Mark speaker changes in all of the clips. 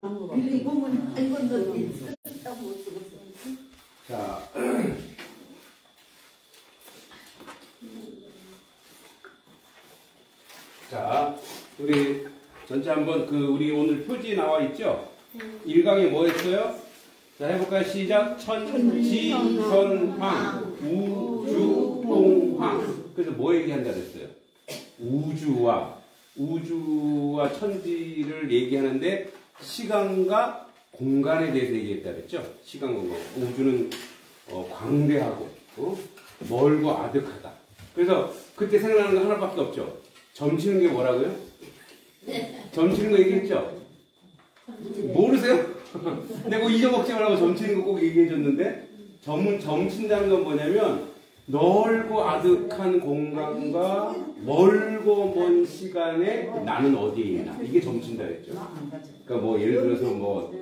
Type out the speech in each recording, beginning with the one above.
Speaker 1: 이거는 이건 있었다고 쓰고.
Speaker 2: 자, 자, 우리 전체 한번 우리 오늘 표지 나와 있죠? 1강에 뭐 했어요? 자, 해볼까요? 시작. 천지선황 우주동황. 그래서 뭐 얘기한다 그랬어요? 우주와 천지를 얘기하는데 시간과 공간에 대해서 얘기했다 그랬죠? 시간, 공간. 우주는 광대하고 멀고 아득하다. 그래서 그때 생각나는 거 하나밖에 없죠? 점치는 게 뭐라고요? 점치는 거 얘기했죠? 모르세요? 내가 잊어먹지 말라고 점치는 거 꼭 얘기해줬는데 점친다는 건 뭐냐면 넓고 아득한 공간과 멀고 먼 시간에 나는 어디에 있나 이게 점친다 그랬죠. 그러니까 뭐 예를 들어서 뭐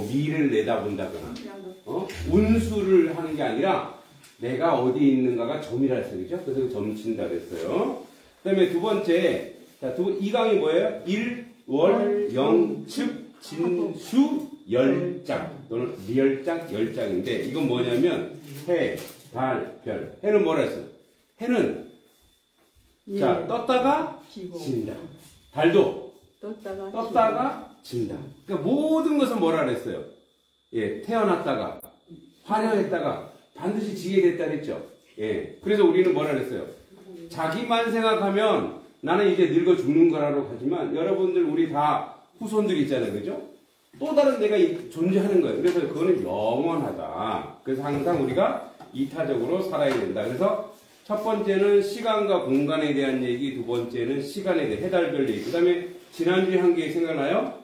Speaker 2: 미래를 내다본다거나 운수를 하는 게 아니라 내가 어디에 있는가가 점이라 했어요. 그죠? 그래서 점친다 그랬어요. 그 다음에 두 번째, 이 강이 뭐예요? 일, 영, 측, 진수, 열장 또는 리열장, 열장인데 이건 뭐냐면 해, 달, 별. 해는 뭐라 했어요? 해는 자 떴다가 진다. 달도 떴다가 진다. 그러니까 모든 것은 뭐라 그랬어요? 예, 태어났다가 화려했다가 반드시 지게 됐다 그랬죠. 예, 그래서 우리는 뭐라 그랬어요? 자기만 생각하면 나는 이제 늙어 죽는 거라고 하지만 여러분들 우리 다 후손들 있잖아요. 그죠? 또 다른 내가 존재하는 거예요. 그래서 그거는 영원하다. 그래서 항상 우리가 이타적으로 살아야 된다. 그래서 첫 번째는 시간과 공간에 대한 얘기, 두 번째는 시간에 대해 해달별 얘기. 그 다음에 지난주에 한 게 생각나요?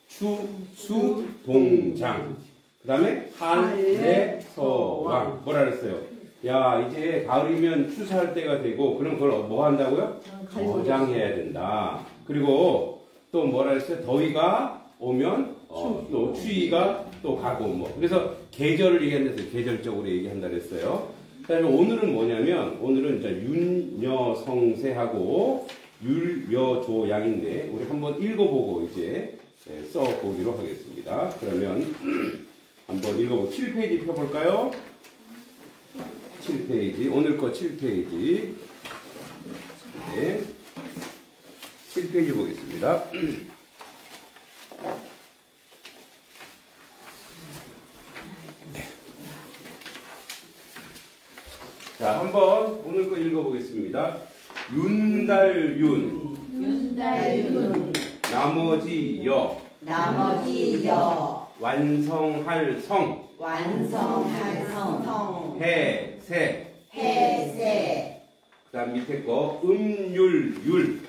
Speaker 2: 추, 수, 동장. 그 다음에 한래, 서왕. 뭐라 그랬어요? 야, 이제 가을이면 추수할 때가 되고, 그럼 그걸 뭐 한다고요? 저장해야 된다. 그리고 또 뭐라 했어요? 더위가 오면, 또 추위가 또 가고, 뭐. 그래서 계절을 얘기한다고 계절적으로 얘기한다 그랬어요. 그 다음에 오늘은 뭐냐면, 오늘은 이제 윤여성세하고 율여조양인데, 우리 한번 읽어보고 이제 써보기로 하겠습니다. 그러면 한번 읽어보고 7페이지 펴볼까요? 7페이지, 오늘 거 7페이지. 네. 7페이지 보겠습니다. 자, 한번 오늘 거 읽어보겠습니다. 윤달윤. 나머지 여. 완성할 성. 해세. 그 다음 밑에 거 음율율.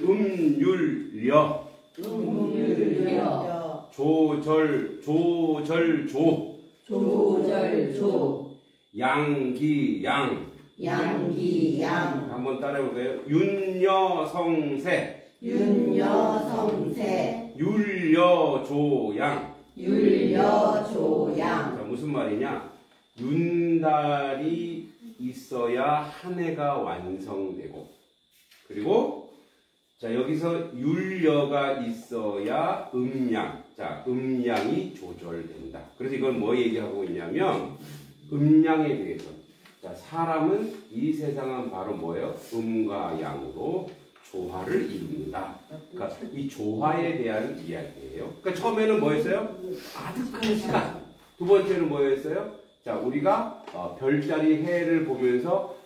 Speaker 2: 음율려. 조절조. 양기양. 한번 따라해볼까요? 윤여성세. 율여조양. 자, 무슨 말이냐? 윤달이 있어야 한 해가 완성되고, 그리고 자 여기서 율여가 있어야 음양. 자, 음양이 조절된다. 그래서 이건 뭐 얘기하고 있냐면 음양에 대해서. 자, 사람은 이 세상은 바로 뭐예요? 음과 양으로 조화를 이룬다. 그러니까 이 조화에 대한 이야기예요. 그러니까 처음에는 뭐였어요? 아득한 시간. 두 번째는 뭐였어요? 자, 우리가 별자리 해를 보면서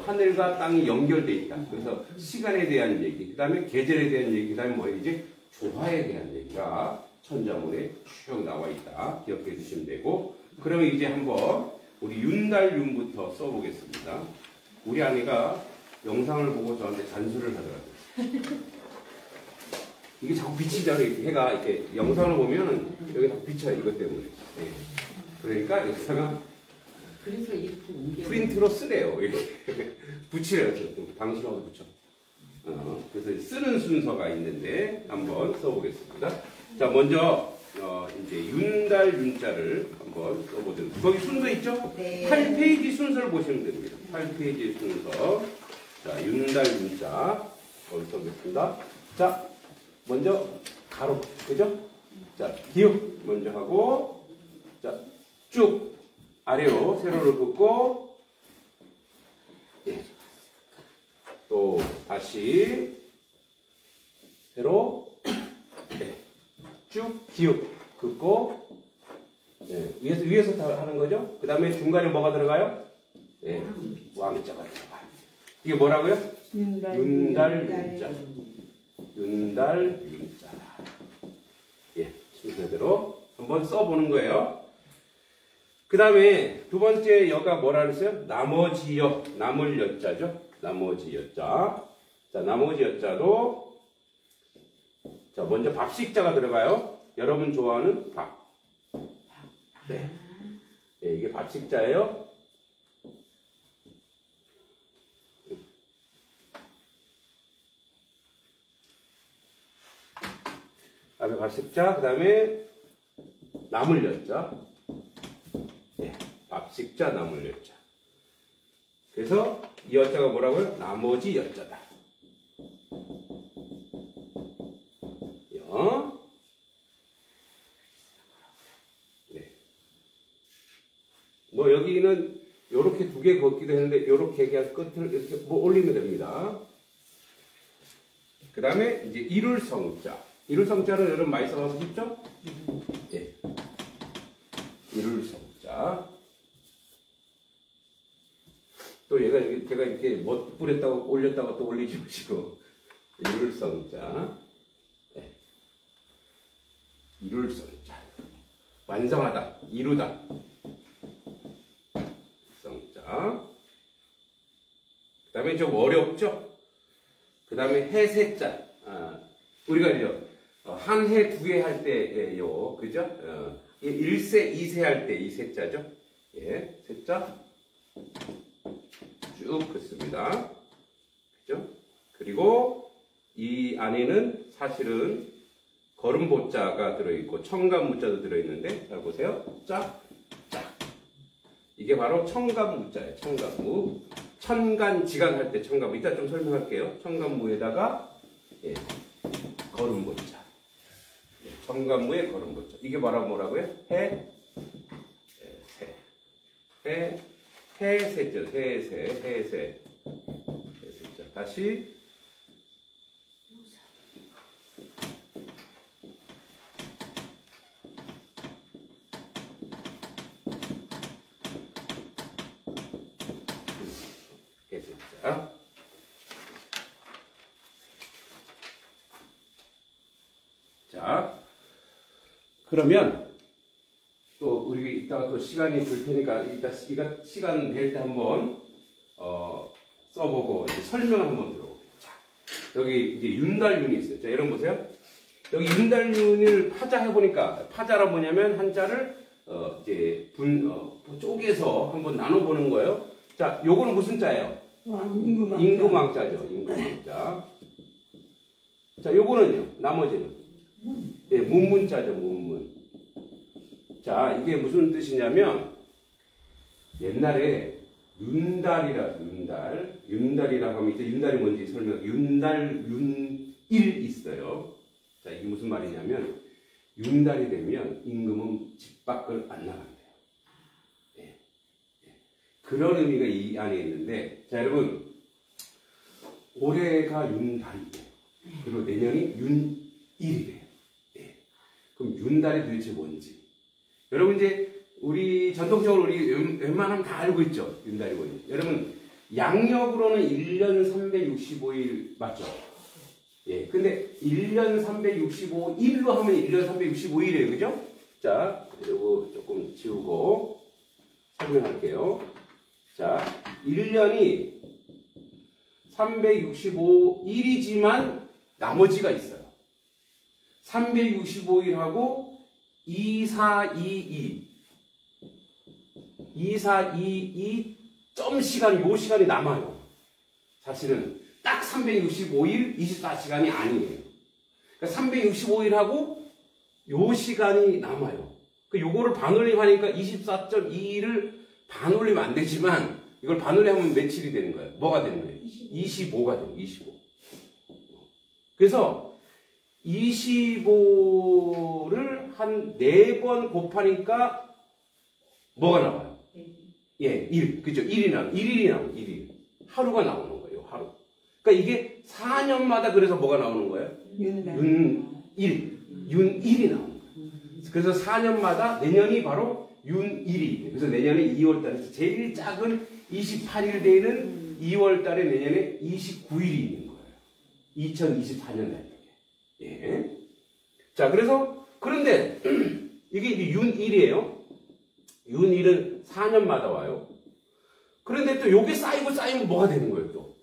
Speaker 2: 하늘과 땅이 연결되어 있다. 그래서 시간에 대한 얘기, 그 다음에 계절에 대한 얘기, 그 다음에 뭐예요? 이제 조화에 대한 얘기가 천자문에 쭉 나와 있다. 기억해 주시면 되고, 그러면 이제 한번 우리 윤달윤부터 써보겠습니다. 우리 아내가 영상을 보고 저한테 잔소리를 하더라고요. 이게 자꾸 비치잖아요. 해가 이렇게 영상을 보면은 여기 다 비쳐요. 이것 때문에. 네. 그러니까 여기다가 프린트로 쓰래요. 이렇게 붙이래요. 당신하고 붙여. 그래서 쓰는 순서가 있는데 한번 써보겠습니다. 자, 먼저 이제 윤달 윤자를 한번 써보도록. 거기 순서 있죠? 네. 8페이지 순서를 보시면 됩니다. 8페이지 순서. 자, 윤달 윤자 거기 써보겠습니다. 자, 먼저 가로, 그죠? 자, 기역 먼저 하고, 자, 쭉 아래로 세로를 긋고, 예. 또 다시 세로, 예. 쭉 기역 긋고, 예. 위에서 다 하는 거죠? 그 다음에 중간에 뭐가 들어가요? 예. 왕자가 들어가요. 이게 뭐라고요? 윤달 윤자. 윤달 윤자. 예, 순서대로 한번 써보는 거예요. 그 다음에 두 번째 여가 뭐라 그랬어요? 나머지 여, 남을 여자죠. 나머지 여자. 자, 나머지 여자도 자 먼저 밥식자가 들어가요. 여러분 좋아하는 밥. 네, 네 이게 밥식자예요. 앞에 밥식자, 그 다음에 남을 여자. 예, 밥식자, 남을 여자. 그래서 이 여자가 뭐라고요? 나머지 여자다. 여. 네. 뭐 여기는 요렇게 두 개 걷기도 했는데 요렇게 그냥 끝을 이렇게 뭐 올리면 됩니다. 그 다음에 이제 이룰 성자. 이룰 성자는 여러분 많이 써가고 싶죠? 예. 이룰 성자. 또 얘가 제가 이렇게 못 뿌렸다고 올렸다고 또 올리지 마시고 이룰 성자. 예. 이룰 성자. 완성하다, 이루다. 성자. 그 다음에 좀 어렵죠? 그 다음에 해세자. 우리가 이제 한 해, 두 해 할 때요, 그죠? 1세, 2세 할 때 이 세자죠? 예, 세자. 쭉 긋습니다. 그죠? 그리고 이 안에는 사실은 걸음보자가 들어있고 청간무자도 들어있는데, 잘 보세요. 짝, 짝. 이게 바로 청간무자예요. 청간무. 천간지간 할 때 청간무. 이따 좀 설명할게요. 청간무에다가, 예, 걸음보자. 청간무의 걸음보자. 이게 바로 뭐라고요? 해, 세. 해세죠. 해세. 자, 다시. 해세자. 자, 그러면 또 우리 이따가 또 시간이 될 테니까 이따 시간 될 때 한번 써보고 이제 설명을 한번 들어볼게요. 자, 여기 이제 윤달윤이 있어요. 자, 여러분 보세요. 여기 윤달윤을 파자해 보니까 파자라 뭐냐면 한자를 이제 쪼개서 한번 나눠 보는 거예요. 자, 요거는 무슨 자예요? 임금왕자죠. 임금왕자. 자, 요거는요. 나머지는 예, 문문자죠. 문문. 자, 이게 무슨 뜻이냐면 옛날에 윤달이라고 하면 이제 윤달이 뭔지 윤일 있어요. 자, 이게 무슨 말이냐면 윤달이 되면 임금은 집 밖을 안 나간대요. 예, 예. 그런 의미가 이 안에 있는데, 자, 여러분 올해가 윤달이에요. 그리고 내년이 윤일이래요. 예. 그럼 윤달이 도대체 뭔지. 여러분 이제 우리 전통적으로 우리 웬만하면 다 알고 있죠. 윤달이 뭔지. 여러분 양력으로는 1년 365일 맞죠? 예. 근데 1년 365일로 하면 1년 365일이에요. 그죠? 자, 이거 조금 지우고 설명할게요. 자, 1년이 365일이지만 나머지가 있어요. 365일하고 2422 점 시간, 요 시간이 남아요. 사실은 딱 365일 24시간이 아니에요. 그러니까 365일하고 요 시간이 남아요. 요거를 반올림하니까 24.22를 반올리면 안 되지만 이걸 반올림하면 며칠이 되는 거예요. 뭐가 되는 거예요? 25가 돼요. 25. 그래서 25를 한 4번 곱하니까 뭐가 나와요? 예, 1. 그죠? 1이 나와요. 1일이 나와요. 1일. 하루가 나오는 거예요. 하루. 그러니까 이게 4년마다 그래서 뭐가 나오는 거예요? 윤일. 윤일이 나오는 거예요. 그래서 4년마다 내년이 바로 윤일이. 그래서 내년에 2월달에 제일 작은 28일 되는 2월달에 내년에 29일이 있는 거예요. 2024년에. 예. 자, 그래서 그런데 이게 이제 윤일이에요. 윤일은 4년마다 와요. 그런데 또 요게 쌓이면 뭐가 되는 거예요, 또?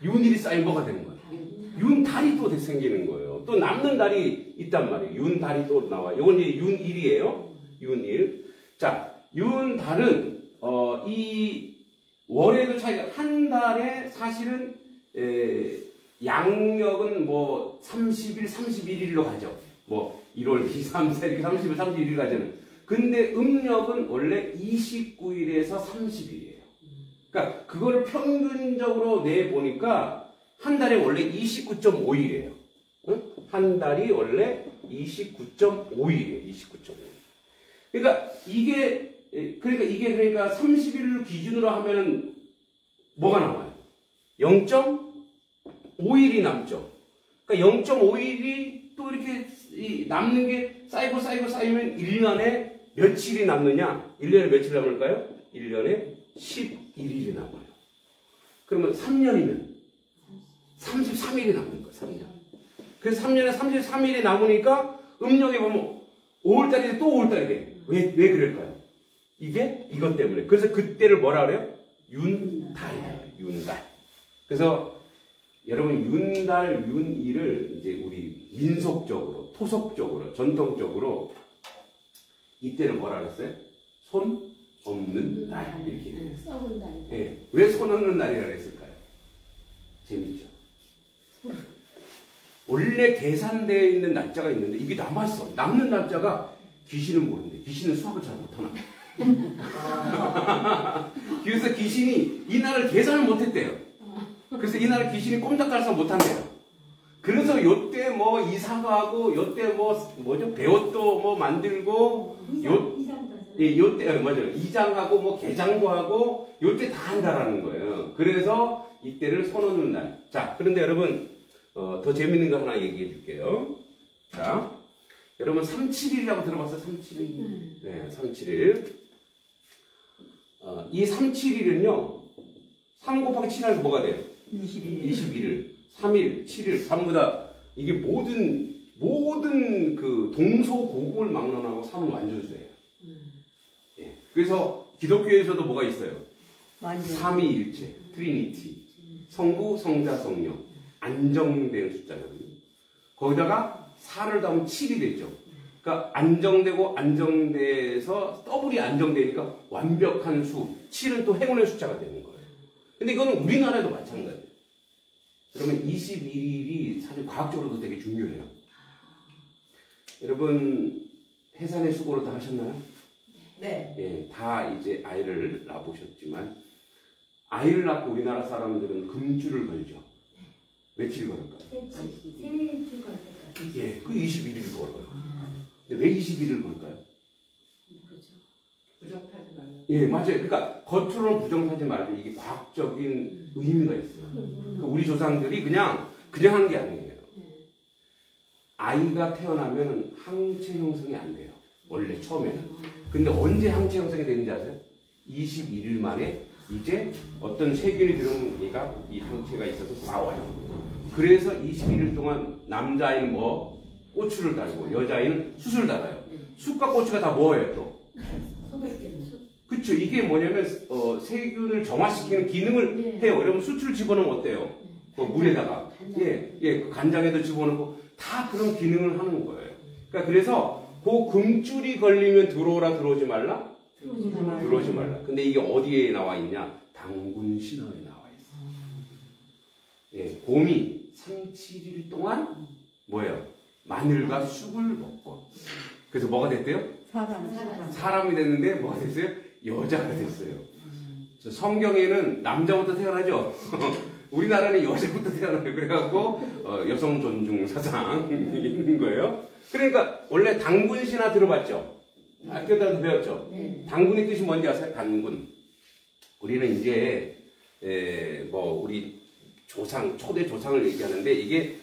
Speaker 2: 윤일이 쌓이면 뭐가 되는 거예요? 윤달이 또 생기는 거예요. 또 남는 달이 있단 말이에요. 윤달이 또 나와요. 요건 이제 윤일이에요. 윤일. 자, 윤달은, 이 월에도 차이가, 한 달에 사실은, 양력은 뭐 30일, 31일로 가죠. 뭐 1월, 2, 3, 4 이렇게 30일, 31일 가잖아요. 근데 음력은 원래 29일에서 30일이에요. 그러니까 그거를 평균적으로 내보니까 한 달에 원래 29.5일이에요. 응? 한 달이 원래 29.5일이에요. 29.5일. 그러니까 이게 30일을 기준으로 하면은 뭐가 나와요? 0.5일이 남죠. 그러니까 0.5일이 또 이렇게 남는 게 쌓이면 1년에 며칠이 남느냐? 1년에 며칠 남을까요? 1년에 11일이 남아요. 그러면 3년이면 33일이 남는 거예요. 3년. 그래서 3년에 33일이 남으니까 음력에 보면 5월달이 또 5월달이 돼. 왜 그럴까요? 이게 이것 때문에. 그래서 그때를 뭐라 그래요? 윤달이에요. 윤달. 그래서 여러분 윤달, 윤일을 이제 우리 민속적으로, 토속적으로, 전통적으로 이때는 뭐라 그랬어요? 손 없는 날 이렇게 돼요.
Speaker 1: 썩은 날.
Speaker 2: 네. 왜 손 없는 날이라 그랬을까요? 재밌죠? 원래 계산되어 있는 날짜가 있는데 이게 남았어. 남는 날짜가 귀신은 모르는데 귀신은 수학을 잘 못하나. 그래서 귀신이 이 날을 계산을 못했대요. 그래서 이 날을 귀신이 꼼짝달싹 못한대요. 그래서 요때 뭐 이사 가고 요때 뭐죠? 배옷도 뭐 만들고 요때 맞아요. 이장하고 뭐 개장도 하고 요때 다 한다라는 거예요. 그래서 이때를 손 없는 날. 자, 그런데 여러분 더 재밌는 거 하나 얘기해 줄게요. 자, 여러분 37일이라고 들어봤어요? 37일. 네, 37일. 이 37일은요. 3 곱하기 7해서 뭐가 돼요? 21일. 3일, 7일, 전부 다 이게 모든 그 동서고금을 막론하고 3은 완전수예요. 예. 그래서 기독교에서도 뭐가 있어요? 삼위일체, 트리니티, 성부, 성자, 성령, 안정된 숫자거든요. 거기다가 4를 더하면 7이 되죠. 그러니까 안정되고 안정돼서 더블이 안정되니까 완벽한 수, 7은 또 행운의 숫자가 되는 거예요. 근데 이거는 우리나라에도 마찬가지예요. 그러면 21일이 사실 과학적으로도 되게 중요해요. 여러분 해산의 수고를 다 하셨나요?
Speaker 1: 네.
Speaker 2: 예, 다 이제 아이를 낳으셨지만 아이를 낳고 우리나라 사람들은 금주를 걸죠. 며칠 걸을까요?
Speaker 1: 생일주 걸 때까지.
Speaker 2: 예, 그 21일 걸어요. 근데 왜 21일 걸까요?
Speaker 1: 그렇죠. 부정타지 말고.
Speaker 2: 예, 맞아요. 그러니까 겉으로는 부정하지 말고 이게 과학적인 의미가 있어요. 그러니까 우리 조상들이 그냥 하는 게 아니에요. 아이가 태어나면 항체 형성이 안 돼요. 원래 처음에는. 근데 언제 항체 형성이 되는지 아세요? 21일 만에 이제 어떤 세균이 들어오면 얘가 이 항체가 있어서 싸워요. 그래서 21일 동안 남자아이는 뭐 고추를 달고 여자아이는 숯을 달아요. 숯과 고추가 다 뭐예요 또? 그쵸. 이게 뭐냐면 세균을 정화시키는 기능을 해요. 여러분 숯을 집어넣으면 어때요? 그 물에다가 그 간장에도 집어넣고 다 그런 기능을 하는 거예요. 그러니까 그래서 그 금줄이 걸리면 들어오지 말라? 들어오지 말라. 근데 이게 어디에 나와 있냐? 당군 신화에 나와 있어. 예, 곰이 37일 동안 뭐예요? 마늘과 쑥을 먹고. 그래서 뭐가 됐대요? 사람이 됐는데 뭐가 됐어요? 여자가 됐어요. 성경에는 남자부터 태어나죠. 우리나라는 여자부터 태어나요. 그래갖고 여성 존중 사상인 거예요. 그러니까 원래 당군 신화 들어봤죠? 학교에서 배웠죠?
Speaker 1: 네.
Speaker 2: 당군의 뜻이 뭔지 아세요? 단군. 우리는 이제 뭐 우리 조상, 초대 조상을 얘기하는데 이게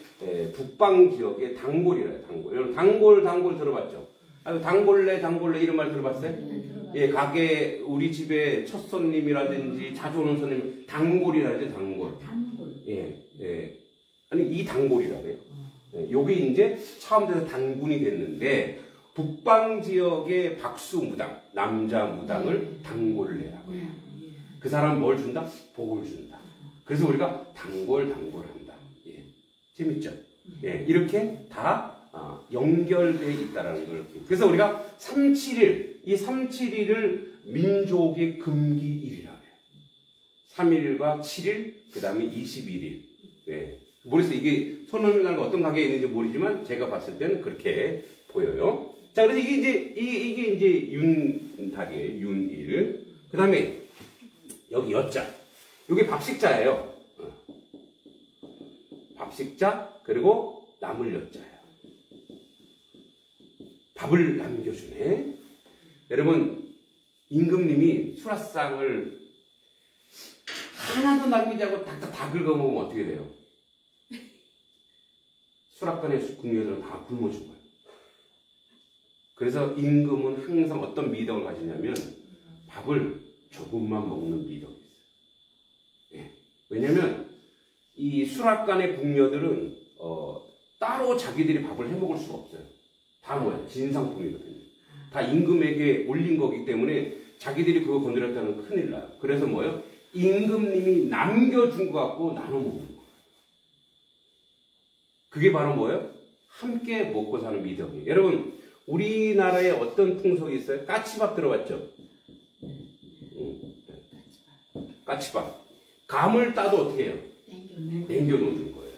Speaker 2: 북방 지역의 단골이래요. 단골. 여러분 단골 들어봤죠? 단골레 이런 말 들어봤어요? 예, 가게 우리 집에 첫 손님이라든지 자주 오는 손님 단골이라죠. 단골. 예. 아니 이 단골이라고요. 요게 이제 처음 돼서 단군이 됐는데 북방 지역의 박수 무당, 남자 무당을 단골레라고 해요. 그 사람은 뭘 준다? 복을 준다. 그래서 우리가 단골한다. 예. 재밌죠? 예. 이렇게 다 연결되어 있다는 걸. 그래서 우리가 371, 이 371을 민족의 금기일이라고 해요. 3일과 7일, 그 다음에 21일. 예. 모르겠어요. 이게 손흥민과 어떤 관계에 있는지 모르지만 제가 봤을 때는 그렇게 보여요. 자, 그래서 이게 이제 윤달이에요. 윤일. 그 다음에 여기 여자. 여기 밥식자예요. 밥식자, 그리고 남을 여자예요. 밥을 남겨주네. 여러분, 임금님이 수라상을 하나도 남기지 않고 다 긁어먹으면 어떻게 돼요? 수락관의 궁녀들은 다 굶어 죽어요. 그래서 임금은 항상 어떤 미덕을 가지냐면 밥을 조금만 먹는 미덕이 있어요. 예. 왜냐면 이 수락관의 궁녀들은 따로 자기들이 밥을 해먹을 수가 없어요. 다 뭐야? 진상품이거든요. 다 임금에게 올린 거기 때문에 자기들이 그거 건드렸다는 큰일 나요. 그래서 뭐예요? 임금님이 남겨준 것 같고 나눠 먹는 거예요. 그게 바로 뭐예요? 함께 먹고 사는 미덕이에요. 여러분, 우리나라에 어떤 풍속이 있어요? 까치밥 들어봤죠? 까치밥. 감을 따도 어떻게 해요? 남겨놓는 거예요.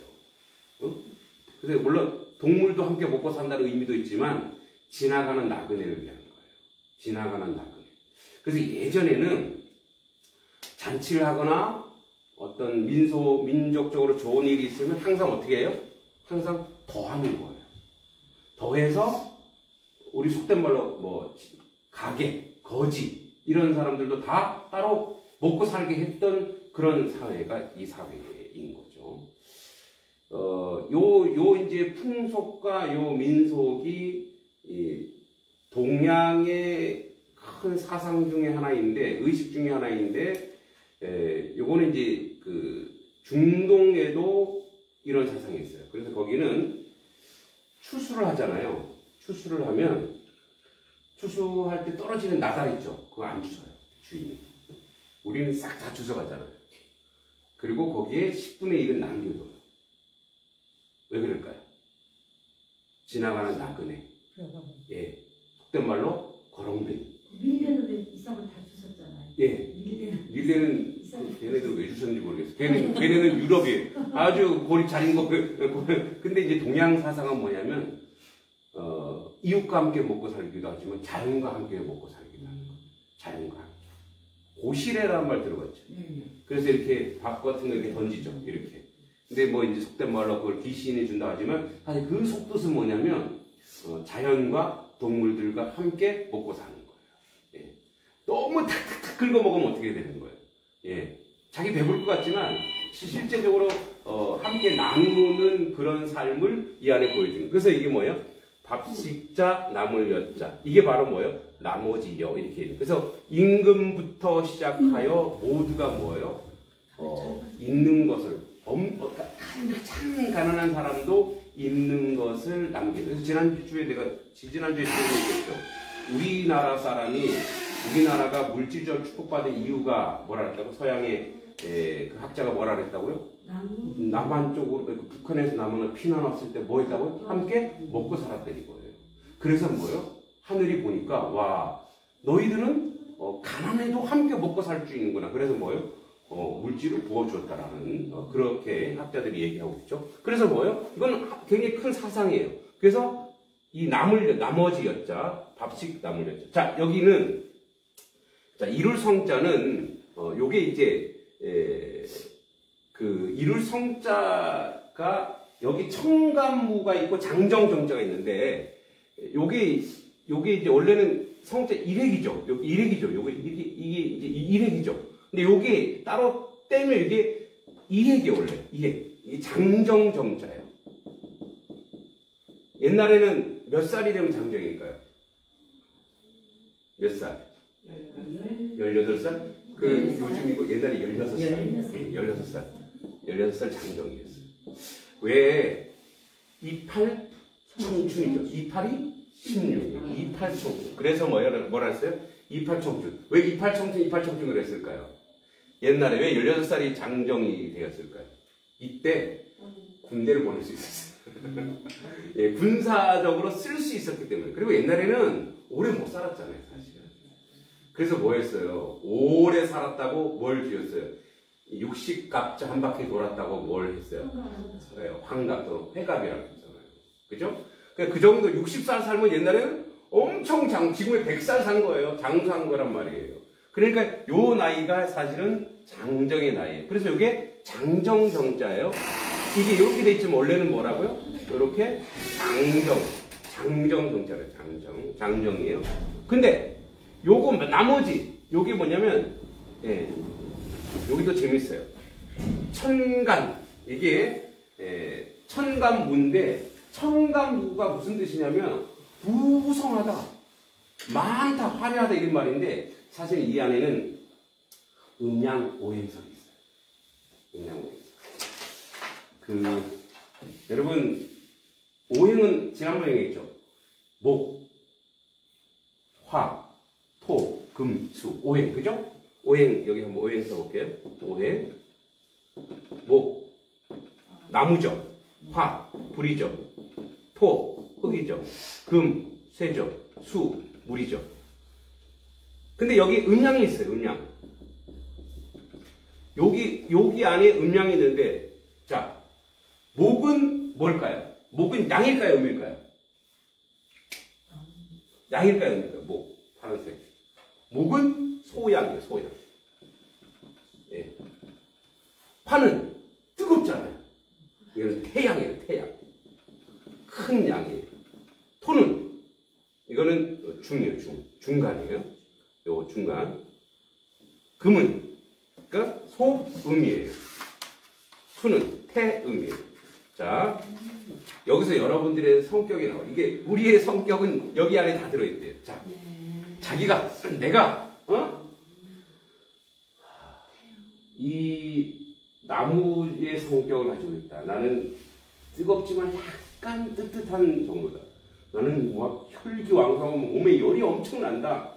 Speaker 2: 그래서 물론 동물도 함께 먹고 산다는 의미도 있지만 지나가는 나그네를 위한 거예요. 지나가는 나그네. 그래서 예전에는 잔치를 하거나 어떤 민족적으로 좋은 일이 있으면 항상 어떻게 해요? 항상 더하는 거예요. 더해서 우리 속된 말로 뭐 가게, 거지 이런 사람들도 다 따로 먹고 살게 했던 그런 사회가 이 사회인 거죠. 요 이제 풍속과 요 민속이 동양의 큰 사상 중에 하나인데, 의식 중에 하나인데, 요거는 이제 그 중동에도 이런 사상이 있어요. 그래서 거기는 추수를 하잖아요. 추수를 하면 추수할 때 떨어지는 나달 있죠. 그거 안 주워요. 주인이. 우리는 싹 다 주워가잖아요. 그리고 거기에 10분의 1은 남겨둬요. 왜 그럴까요? 지나가는 나그네. 예. 속된 말로 거렁뱅이.
Speaker 1: 밀레는 이상을 다 주셨잖아요.
Speaker 2: 예. 밀레는 걔네들 왜 주셨는지 모르겠어요. 걔네는 유럽이에요. 아주 고립 잘인 거. 근데 이제 동양 사상은 뭐냐면 이웃과 함께 먹고 살기도 하지만 자연과 함께 먹고 살기도 하는 거예요. 자연과 함께. 고시래라는 말 들어봤죠. 그래서 이렇게 밥 같은 거 이렇게 던지죠. 이렇게. 근데 뭐 이제 속된 말로 그걸 귀신이 준다 하지만 사실 그 속뜻은 뭐냐면 자연과 동물들과 함께 먹고 사는 거예요. 예. 너무 탁탁탁 긁어 먹으면 어떻게 되는 거예요? 예. 자기 배부를 것 같지만 실제적으로 함께 나누는 그런 삶을 이 안에 보여주는 거예요. 그래서 이게 뭐예요? 밥식자 남을 여자. 이게 바로 뭐예요? 나머지여 이렇게. 그래서 임금부터 시작하여 모두가 뭐예요? 있는 것을 가장 가난한 사람도 있는 것을 남기는. 그래서 지난주에 얘기했죠. 우리나라가 물질적으로 축복받은 이유가 뭐라 그랬다고? 서양의 그 학자가 뭐라 그랬다고요? 남한 쪽으로, 북한에서 남한을 피난 왔을 때 뭐 했다고요? 함께 먹고 살았다는 거예요. 그래서 뭐예요? 하늘이 보니까, 와, 너희들은 가난해도 함께 먹고 살 수 있는구나. 그래서 뭐예요? 물질을 부어주었다라는, 그렇게 학자들이 얘기하고 있죠. 그래서 뭐예요? 이건 굉장히 큰 사상이에요. 그래서 이 나머지 여자, 밥식 남을 여자. 자, 여기는, 자, 이룰 성자는, 요게 이제, 그 이룰 성자가 여기 청간무가 있고 장정정자가 있는데 요게 이제 원래는 성자 일획이죠. 여기 일획이죠. 이게 이제 일획이죠. 근데 요게 따로 떼면 이게 일획이에요, 원래. 이게 장정정자예요. 옛날에는 몇 살이 되면 장정일까요? 몇 살? 18살? 그 요즘 이거 옛날에 16살. 16살. 16살 장정이었어요. 왜? 28 청춘이죠. 28이 16. 28 청춘. 그래서 뭐라 했어요? 28 청춘. 왜 28 청춘, 28 청춘을 했을까요? 옛날에 왜 16살이 장정이 되었을까요? 이때 군대를 보낼 수 있었어요. 예, 군사적으로 쓸 수 있었기 때문에. 그리고 옛날에는 오래 못 살았잖아요, 사실은. 그래서 뭐 했어요? 오래 살았다고 뭘 지었어요? 60갑자 한 바퀴 돌았다고 뭘 했어요? 환갑 또는 회갑이라고 했잖아요. 그죠? 그 정도 60살 살면 옛날에는 엄청 지금의 100살 산 거예요. 장수한 거란 말이에요. 그러니까 요 나이가 사실은 장정의 나이예요. 그래서 이게 장정정자예요. 이게 이렇게 돼 있지만 원래는 뭐라고요? 이렇게 장정정자래요. 장정이에요. 근데 요거 나머지 요게 뭐냐면 여기도 재밌어요. 천간 이게 천간무인데 천간무가 무슨 뜻이냐면 부성하다, 많다, 화려하다 이런 말인데 사실 이 안에는 음양 오행설이 있어요. 음양 오행설. 여러분 오행은 지난번에 얘기했죠. 목, 화, 토, 금, 수, 오행, 그죠? 오행, 여기 한번 오행 써볼게요. 오행, 목, 나무죠. 화, 불이죠. 토, 흙이죠. 금, 쇠죠. 수, 물이죠. 근데 여기 음양이 있어요, 음양. 여기 안에 음양이 있는데, 자, 목은 뭘까요? 목은 양일까요, 음일까요? 양일까요, 음일까요? 목, 파란색. 목은 소양이에요, 소양. 예. 파는 뜨겁잖아요. 이거는 태양이에요, 태양. 큰 양이에요. 토는, 이거는 중이에요, 중간이에요. 요거 중간. 금은, 그러니까 소음이에요. 수는 태음이에요. 자, 여기서 여러분들의 성격이 나와요. 이게 우리의 성격은 여기 안에 다 들어있대요. 자, 내가 이 나무의 성격을 가지고 있다. 나는 뜨겁지만 약간 뜨뜻한 정도다. 나는 막 혈기왕성하고 몸에 열이 엄청 난다.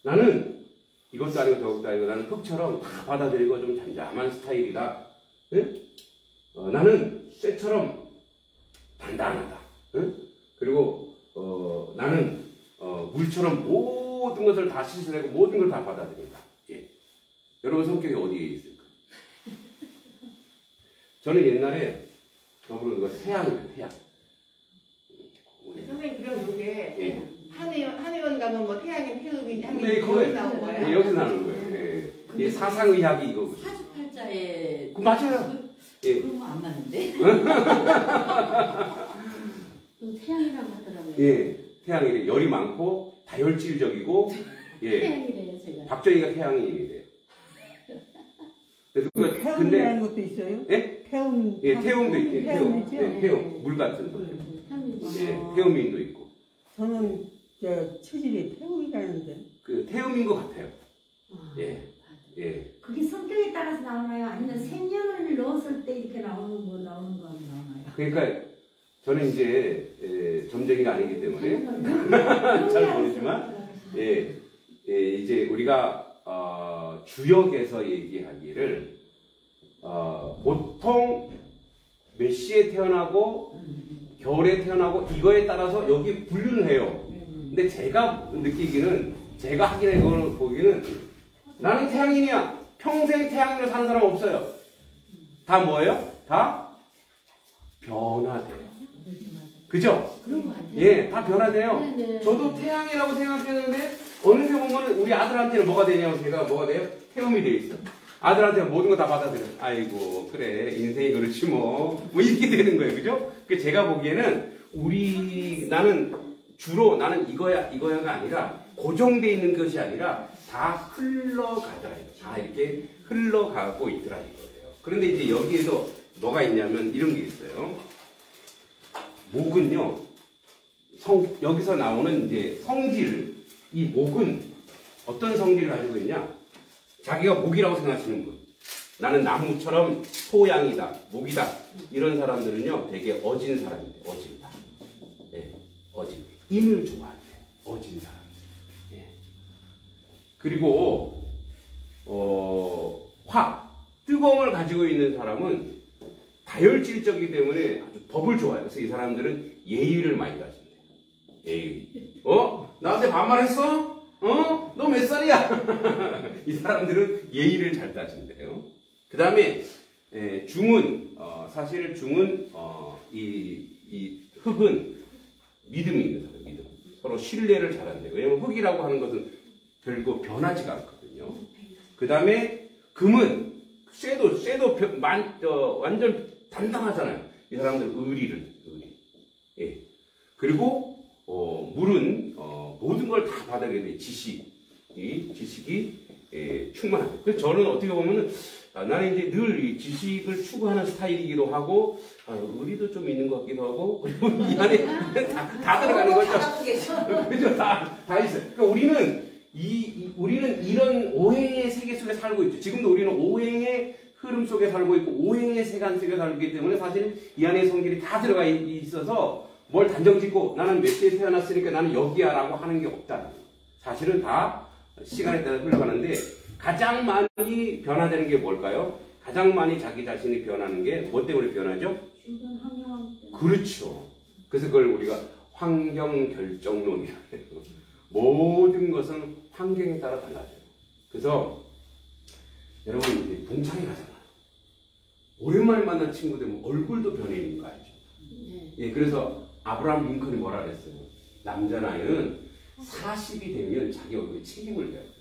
Speaker 2: 나는 이것도 아니고 저것도 아니고 나는 흙처럼 다 받아들이고 좀 잠잠한 스타일이다. 나는 쇠처럼 단단하다. 그리고 나는 물처럼 모든 것을 다 씻어내고 모든 걸 다 받아들인다. 예. 여러분 성격이 어디에 있을까? 저는 옛날에 저분은 이거 태양이에요, 태양.
Speaker 3: 선생님 그럼 이게
Speaker 2: 예.
Speaker 3: 한의원 가면 뭐 태양이 태음이
Speaker 2: 네,
Speaker 3: 여기 나온 거예요?
Speaker 2: 네, 여기서 나오는 거예요. 예. 이 사상의학이 이거거든요.
Speaker 1: 사주팔자에
Speaker 2: 맞아요. 예.
Speaker 1: 그런 거 안 맞는데? 또 태양이라고 하더라고요.
Speaker 2: 예. 태양이 열이 많고 다혈질적이고 예.
Speaker 1: 태양이래요, 제가.
Speaker 2: 박정희가 태양이래요.
Speaker 4: 태음이라는 것도 있어요?
Speaker 2: 예?
Speaker 4: 태음.
Speaker 2: 예, 태음도 있고, 태음.
Speaker 4: 태음이죠?
Speaker 2: 예, 태음. 물 같은 거. 예, 태음인도 있고.
Speaker 4: 저는 체질이 태음이라는데.
Speaker 2: 그 태음인 것 같아요. 예. 예.
Speaker 1: 그게 성격에 따라서 나오나요? 아니면 생년을 넣었을 때 이렇게 나오는 거 나오나요?
Speaker 2: 그러니까 저는 이제 점쟁이가 아니기 때문에 잘 모르지만 예, 이제 우리가 주역에서 얘기하기를 보통 몇 시에 태어나고 겨울에 태어나고 이거에 따라서 여기 분류를 해요. 근데 제가 느끼기는 제가 하기는 이걸 보기는 나는 태양인이야. 평생 태양인으로 사는 사람 없어요. 다 뭐예요? 다 변화돼요. 그죠?
Speaker 1: 그런 거 같아요.
Speaker 2: 예, 다 변화돼요.
Speaker 1: 네.
Speaker 2: 저도 태양이라고 생각했는데 어느새 보면 우리 아들한테는 뭐가 되냐면 제가 뭐가 돼요? 태음이 돼 있어. 아들한테 모든 거 다 받아들여. 아이고, 그래. 인생이 그렇지 뭐. 뭐 이렇게 되는 거예요. 그죠? 그 제가 보기에는 나는 이거야가 아니라 고정되어 있는 것이 아니라 다 흘러가더라. 다 이렇게 흘러가고 있더라 이거예요. 그런데 이제 여기에서 뭐가 있냐면 이런 게 있어요. 목은요, 여기서 나오는 이제 성질, 이 목은 어떤 성질을 가지고 있냐? 자기가 목이라고 생각하시는 분. 나는 나무처럼 소양이다, 목이다. 이런 사람들은요, 되게 어진 사람인데, 어진다. 예, 어진. 인을 좋아한대. 어진 사람. 예. 그리고, 뜨거움을 가지고 있는 사람은 다혈질적이기 때문에 아주 법을 좋아해요. 그래서 이 사람들은 예의를 많이 가진대. 예의. 나한테 반말했어? 너 몇 살이야? 이 사람들은 예의를 잘 따진대요. 그 다음에, 사실 중은, 이 흙은 믿음이 있는 사람, 믿음. 서로 신뢰를 잘한대요. 왜냐면 흙이라고 하는 것은 별거 변하지가 않거든요. 그 다음에 금은 쇠도 완전 단단하잖아요. 이 사람들 의리. 예. 그리고 물은 모든 걸 다 받아들여야 돼. 지식이 충만하죠. 그래서 저는 어떻게 보면은 나는 이제 늘 이 지식을 추구하는 스타일이기도 하고 의리도 좀 있는 것 같기도 하고 그리고 이 안에 다 들어가는 거죠. 그죠? 다 있어요. 그러니까 우리는 이런 오행의 세계 속에 살고 있죠. 지금도 우리는 오행의 흐름 속에 살고 있고 오행의 세간 속에 살고 있기 때문에 사실 이 안에 성질이 다 들어가 있어서 뭘 단정 짓고 나는 몇 시에 태어났으니까 나는 여기야 라고 하는 게 없다. 사실은 다 시간에 따라 흘러가는데 가장 많이 변화되는 게 뭘까요? 가장 많이 자기 자신이 변하는 게 뭐 때문에 변하죠?
Speaker 1: 주변 환경 때문에.
Speaker 2: 그렇죠. 그래서 그걸 우리가 환경 결정론이라고 해요. 모든 것은 환경에 따라 달라져요. 그래서 여러분 이제 동창회 가잖아요. 오랜만에 만난 친구 되면 얼굴도 변해 있는 거 알죠? 예, 그래서 아브라함 링컨이 뭐라 그랬어요? 남자 나이는 40이 되면 자기 얼굴에 책임을 져야 돼요.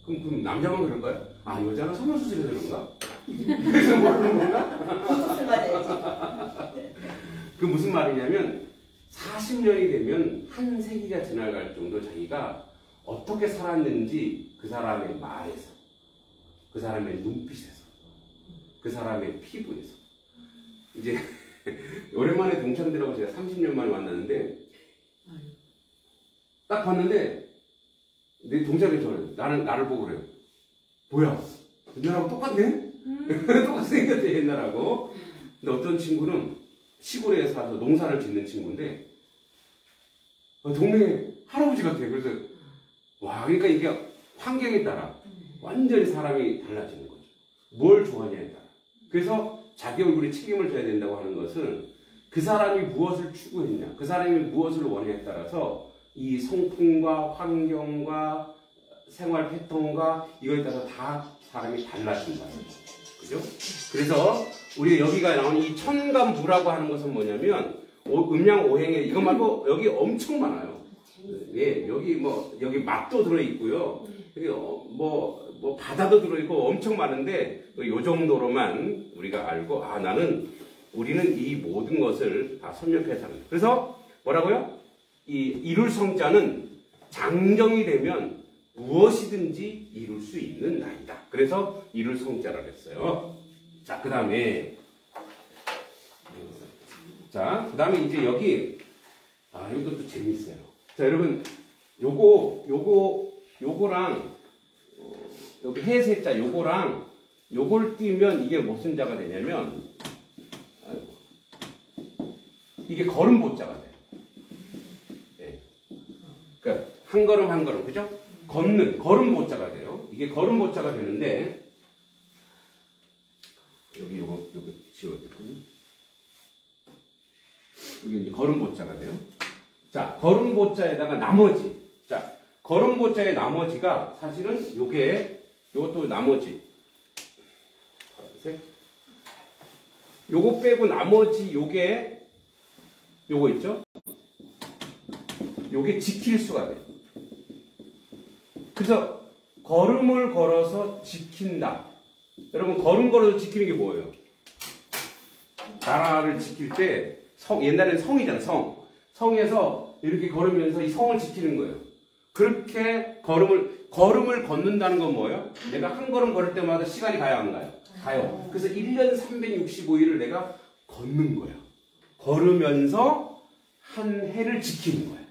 Speaker 2: 그럼 남자만 그런가요? 여자는 성형수술해서 그런가? 그래서 모르는 건가? 그 무슨 말이냐면 40년이 되면 한 세기가 지나갈 정도 자기가 어떻게 살았는지 그 사람의 말에서, 그 사람의 눈빛에서, 그 사람의 피부에서 이제 오랜만에 동창들하고 제가 30년 만에 만났는데 딱 봤는데 내 동창이 나를 보고 그래요. 뭐야? 옛날하고 똑같네? 똑같이 생겼대 옛날하고. 근데 어떤 친구는 시골에 사서 농사를 짓는 친구인데 동네 할아버지 같아. 그래서 그러니까 이게 환경에 따라 완전히 사람이 달라지는 거죠. 뭘 좋아하냐에 따라. 그래서 자기 얼굴에 책임을 져야 된다고 하는 것은 그 사람이 무엇을 추구했냐, 그 사람이 무엇을 원했냐에 따라서 이 성품과 환경과 생활 패턴과 이거에 따라서 다 사람이 달라진다는 거죠. 그죠? 그래서 우리가 여기가 나온 이 천간부라고 하는 것은 뭐냐면 음양 오행에 이것 말고 여기 엄청 많아요. 예, 여기 맛도 들어있고요. 여기 뭐 바다도 들어있고 엄청 많은데 요 정도로만 우리가 알고 우리는 이 모든 것을 다 섭렵해서 하는 거예요. 그래서 뭐라고요? 이 이룰 성자는 장정이 되면 무엇이든지 이룰 수 있는 나이다. 그래서 이룰 성자라고 했어요. 자, 그 다음에 이제 여기 이것도 재밌어요. 자, 여러분 요거랑 여기 해세자 요거랑 요걸 띄면 이게 무슨 자가 되냐면 이게 걸음보자가 돼요. 네. 그러니까 한 걸음 한 걸음, 그죠? 걸음보자가 돼요. 이게 걸음보자가 되는데 요거 지워야겠군요. 이게 이제 걸음보자가 돼요. 자, 걸음보자에다가 나머지. 자, 걸음보자의 나머지가 사실은 요것도 나머지. 요거 빼고 나머지 요거 있죠? 요게 지킬 수가 돼요. 그래서 걸음을 걸어서 지킨다. 여러분 걸음 걸어서 지키는 게 뭐예요? 나라를 지킬 때 옛날에는 성이잖아. 성에서 이렇게 걸으면서 이 성을 지키는 거예요. 그렇게 걸음을 걷는다는 건 뭐예요? 내가 한 걸음 걸을 때마다 시간이 가요, 안 가요? 가요. 그래서 1년 365일을 내가 걷는 거예요. 걸으면서 한 해를 지키는 거예요.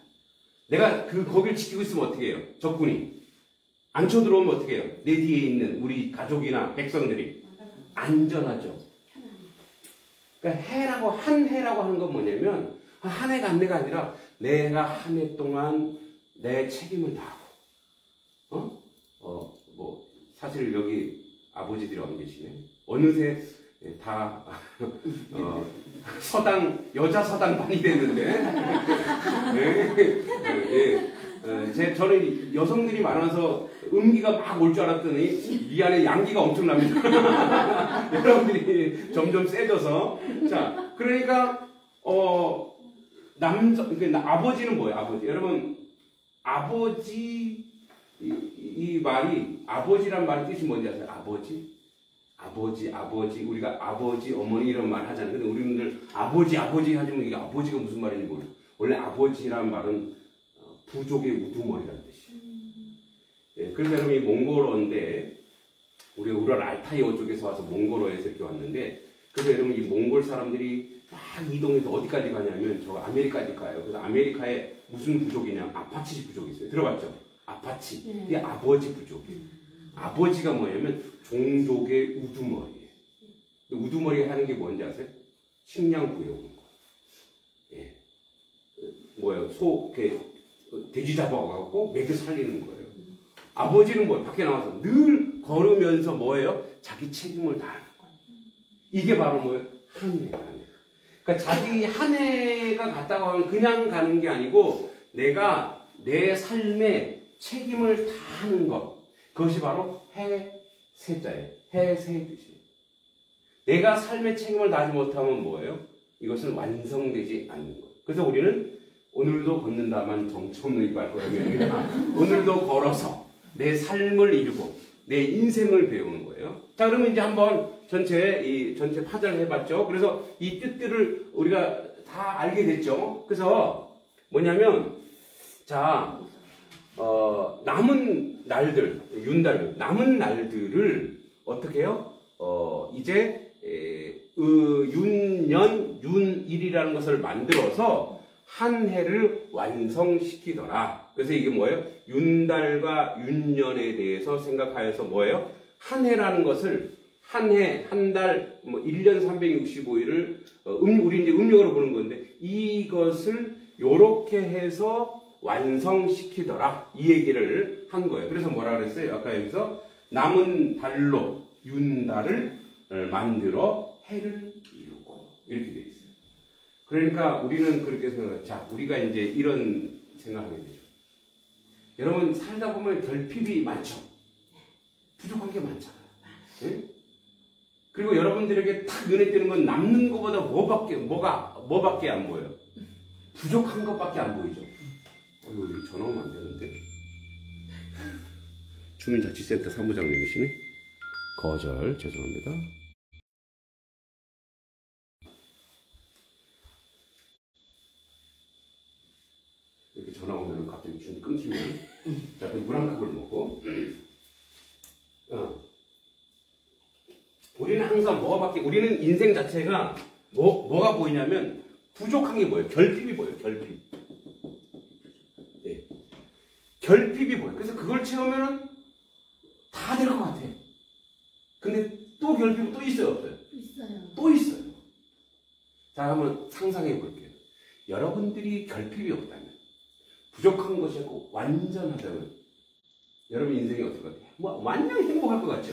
Speaker 2: 내가 거기를 지키고 있으면 어떻게 해요? 적군이 안 쳐들어오면 어떻게 해요? 내 뒤에 있는 우리 가족이나 백성들이 안전하죠. 그러니까 한 해라고 하는 건 뭐냐면 한 해가 한 해가 아니라 내가 한 해 동안 내 책임을 다하고 뭐 사실 여기 아버지들이 안 계시네. 어느새 다 여자 서당 많이 됐는데 저는 여성들이 많아서 음기가 막 올 줄 알았더니 이 안에 양기가 엄청납니다. 여러분들이 점점 세져서 자 그러니까 아버지는 뭐예요? 아버지 여러분 아버지 이 말이 아버지란 말의 뜻이 뭔지 아세요? 아버지 우리가 아버지 어머니 이런 말 하잖아요. 근데 우리들 아버지 하지만 이게 아버지가 무슨 말인지 모르요. 원래 아버지란 말은 부족의 우두머리라는 뜻이에요. 예, 그래서 여러분 이 몽골어인데 우리 우랄 알타이어 쪽에서 와서 몽골어에서 이렇게 왔는데 그래서 여러분 이 몽골 사람들이 막 이동해서 어디까지 가냐면 저 아메리카까지 가요. 그래서 아메리카에 무슨 부족이냐? 아파치 부족이 있어요. 들어봤죠? 아파치. 이게 아버지 부족이에요. 아버지가 뭐냐면 종족의 우두머리예요. 우두머리가 하는 게 뭔지 아세요? 식량 구해오는 거. 예. 뭐예요? 돼지 잡아가고 먹여 살리는 거예요. 아버지는 뭐예요? 밖에 나와서 늘 걸으면서 뭐예요? 자기 책임을 다하는 거예요. 이게 바로 뭐예요? 한 해가 아니에요. 그러니까 자기 한 해가 갔다고 하면 그냥 가는 게 아니고 내가 내 삶에 책임을 다하는 것. 그것이 바로 해세자예요. 해세 뜻이에요. 내가 삶의 책임을 다하지 못하면 뭐예요? 이것은 완성되지 않는 거예요. 그래서 우리는 오늘도 걷는다만 정처 없는 이발 걸음이 아니라 오늘도 걸어서 내 삶을 이루고 내 인생을 배우는 거예요. 자, 그러면 이제 한번 전체 파전을 해봤죠. 그래서 이 뜻들을 우리가 다 알게 됐죠. 그래서 뭐냐면 자, 남은 날들, 남은 날들을 어떻게 해요? 이제 윤년, 윤일이라는 것을 만들어서 한 해를 완성시키더라. 그래서 이게 뭐예요? 윤달과 윤년에 대해서 생각하여서 뭐예요? 한 해라는 것을 한 해, 한 달, 1년 365일을 우리 이제 음력으로 보는 건데 이것을 요렇게 해서 완성시키더라. 이 얘기를 한 거예요. 그래서 뭐라 그랬어요? 아까 여기서 남은 달로 윤달을 만들어 해를 이루고 이렇게 돼 있어요. 그러니까 우리는 그렇게 생각해요. 자, 우리가 이제 이런 생각하게 되죠. 여러분 살다 보면 결핍이 많죠. 부족한 게 많잖아요. 네? 그리고 여러분들에게 탁 눈에 띄는 건 남는 것보다 뭐밖에 안 보여요? 부족한 것밖에 안 보이죠. 여기 전화 오면 안 되는데. 주민자치센터 사무장님이시네. 거절, 죄송합니다. 이렇게 전화 오면 갑자기 줄 끊기면. 자, 그럼 물 한 컵을 먹고. 우리는 항상 우리는 인생 자체가 뭐가 보이냐면 부족한 게 뭐예요? 결핍이 보여요, 결핍. 네. 결핍이 보여요. 그래서 그걸 채우면은 다 될 것 같아. 근데 또 결핍은 또 있어요, 없어요?
Speaker 1: 있어요.
Speaker 2: 또 있어요. 자, 한번 상상해 볼게요. 여러분들이 결핍이 없다면, 부족한 것이 없고 완전하다면, 여러분 인생이 어떨 것 같아요? 완전 행복할 것 같죠?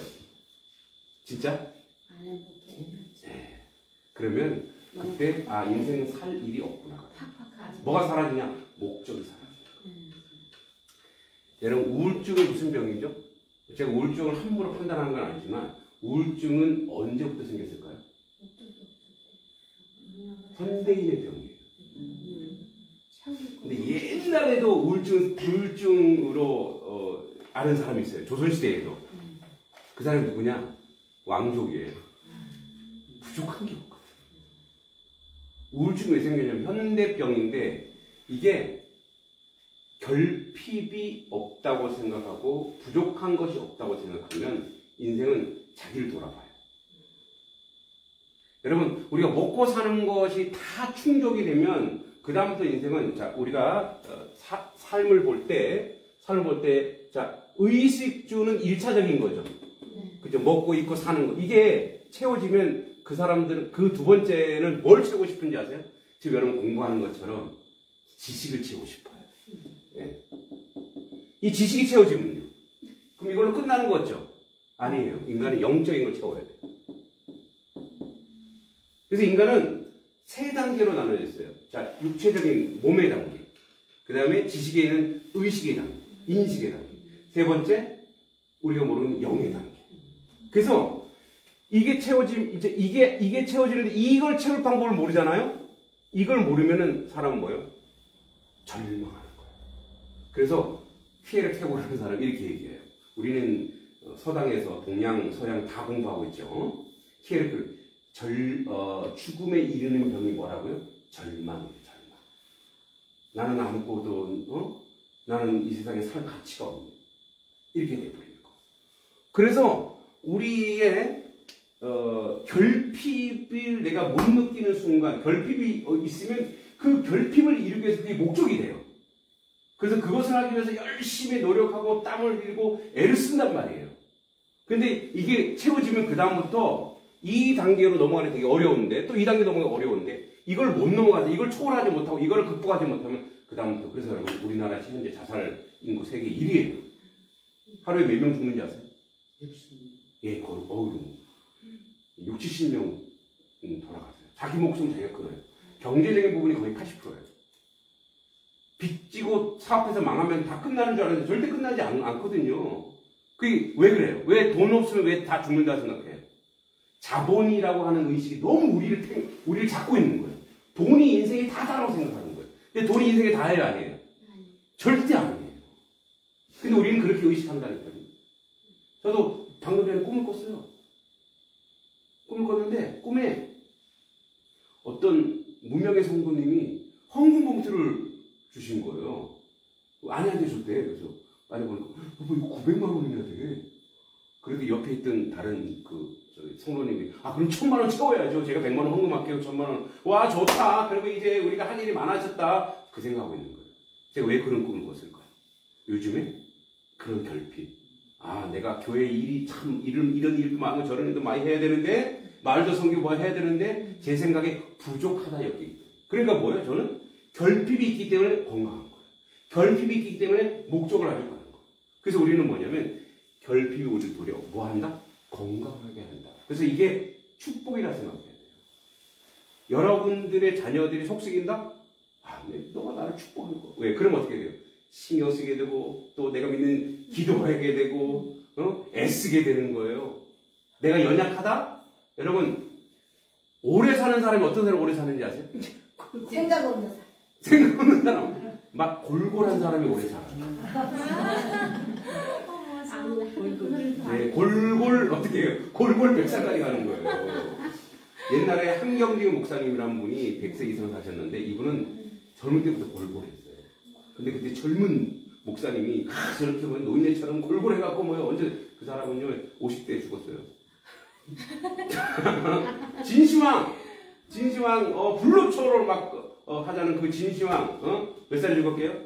Speaker 2: 진짜?
Speaker 1: 안 행복해.
Speaker 2: 네. 그러면 그때 인생은 살 일이 없구나.
Speaker 1: 팍팍하지.
Speaker 2: 뭐가 사라지냐? 목적이 사라져요. 여러분 우울증은 무슨 병이죠? 제가 우울증을 함부로 판단하는 건 아니지만 우울증은 언제부터 생겼을까요? 현대인의 병이에요. 근데 옛날에도 우울증으로 아는 사람이 있어요. 조선시대에도. 그 사람이 누구냐? 왕족이에요. 부족한 게 없거든. 우울증이 왜 생기냐면 현대병인데 이게 결핍이 없다고 생각하고 부족한 것이 없다고 생각하면 인생은 자기를 돌아봐요. 여러분, 우리가 먹고 사는 것이 다 충족이 되면 그 다음부터 인생은, 자, 우리가 삶을 볼 때, 자, 의식주는 1차적인 거죠. 그죠? 먹고 입고 사는 거. 이게 채워지면 그 사람들은 그 두 번째는 뭘 채우고 싶은지 아세요? 지금 여러분 공부하는 것처럼 지식을 채우고 싶어요. 예. 이 지식이 채워지면요. 그럼 이걸로 끝나는 거죠? 아니에요. 인간은 영적인 걸 채워야 돼요. 그래서 인간은 세 단계로 나눠졌어요. 자, 육체적인 몸의 단계. 그 다음에 지식에 있는 의식의 단계. 인식의 단계. 세 번째, 우리가 모르는 영의 단계. 그래서 이게 이게 채워지는데 이걸 채울 방법을 모르잖아요? 이걸 모르면은 사람은 뭐예요? 절망하는 거예요. 그래서 피해를 태고라는 사람 이렇게 얘기해요. 우리는 서당에서 동양, 서양 다 공부하고 있죠. 피해를 죽음에 이르는 병이 뭐라고요? 절망이에요, 절망. 나는 아무것도, 나는 이 세상에 살 가치가 없네. 이렇게 돼버리는 거. 그래서 우리의 결핍을 내가 못 느끼는 순간, 결핍이 있으면 그 결핍을 이루기 위해서 그게 목적이 돼요. 그래서 그것을 하기 위해서 열심히 노력하고 땀을 흘리고 애를 쓴단 말이에요. 근데 이게 채워지면 그 다음부터 이 단계로 넘어가는 게 되게 어려운데, 또 이 단계 넘어가기 어려운데, 이걸 못 넘어가서, 이걸 초월하지 못하고, 이걸 극복하지 못하면 그 다음부터, 그래서 여러분, 우리나라 현재 자살 인구 세계 1위예요. 하루에 몇 명 죽는지 아세요? 예, 거의, 60, 70명 돌아가세요. 자기 목숨 자기가 끊어요. 경제적인 부분이 거의 80%예요. 빚지고 사업해서 망하면 다 끝나는 줄 알았는데 절대 끝나지 않거든요. 그게 왜 그래요? 왜 돈 없으면 왜 다 죽는다 생각해요? 자본이라고 하는 의식이 너무 우리를 잡고 있는 거예요. 돈이 인생이 다다라고 생각하는 거예요. 근데 돈이 인생이 다예요, 아니에요? 절대 아니에요. 근데 우리는 그렇게 의식한다니까요. 저도 방금 전에 꿈을 꿨어요. 꿈을 꿨는데 꿈에 어떤 무명의 성도님이 헌금 봉투를 주신 거예요. 아내한테 줬대. 그래서 아내 보니까 이거 900만 원이나 돼. 그래도 옆에 있던 다른 성도님이 그럼 1000만 원 채워야죠. 제가 100만 원 헌금할게요. 1000만 원. 와 좋다. 그리고 이제 우리가 할 일이 많아졌다. 그 생각하고 있는 거예요. 제가 왜 그런 꿈을 꿨을까요? 요즘에 그런 결핍. 내가 교회 일이 참 이런 일도 많고 저런 일도 많이 해야 되는데 말도 섬기고 뭐 해야 되는데 제 생각에 부족하다 여기. 그러니까 뭐예요? 저는 결핍이 있기 때문에 건강한 거예요. 결핍이 있기 때문에 목적을 알고 가는 거예요. 그래서 우리는 뭐냐면 결핍이 우리를 도려 뭐 한다? 건강하게 한다. 그래서 이게 축복이라 생각해야 돼요. 여러분들의 자녀들이 속썩인다? 너가 나를 축복하는 거. 왜? 그럼 어떻게 돼요? 신경 쓰게 되고 또 내가 믿는 기도하게 되고 애쓰게 되는 거예요. 내가 연약하다? 여러분 오래 사는 사람이 어떤 사람이 오래 사는지 아세요?
Speaker 1: 생각 없는 사람.
Speaker 2: 생각 없는 사람. 막 골골한 사람이 오래 살아. 네, 골골 어떻게 해요? 골골 100살까지 가는 거예요. 옛날에 한경직 목사님이라는 분이 100세 이상 사셨는데 이분은 젊을 때부터 골골했어요. 근데 그때 젊은 목사님이 저렇게 뭐 노인네처럼 골골해갖고 언제 그 사람은요 50대에 죽었어요. 진시황 불로초를 막 하자는 그 진시황 몇 살에 죽었게요?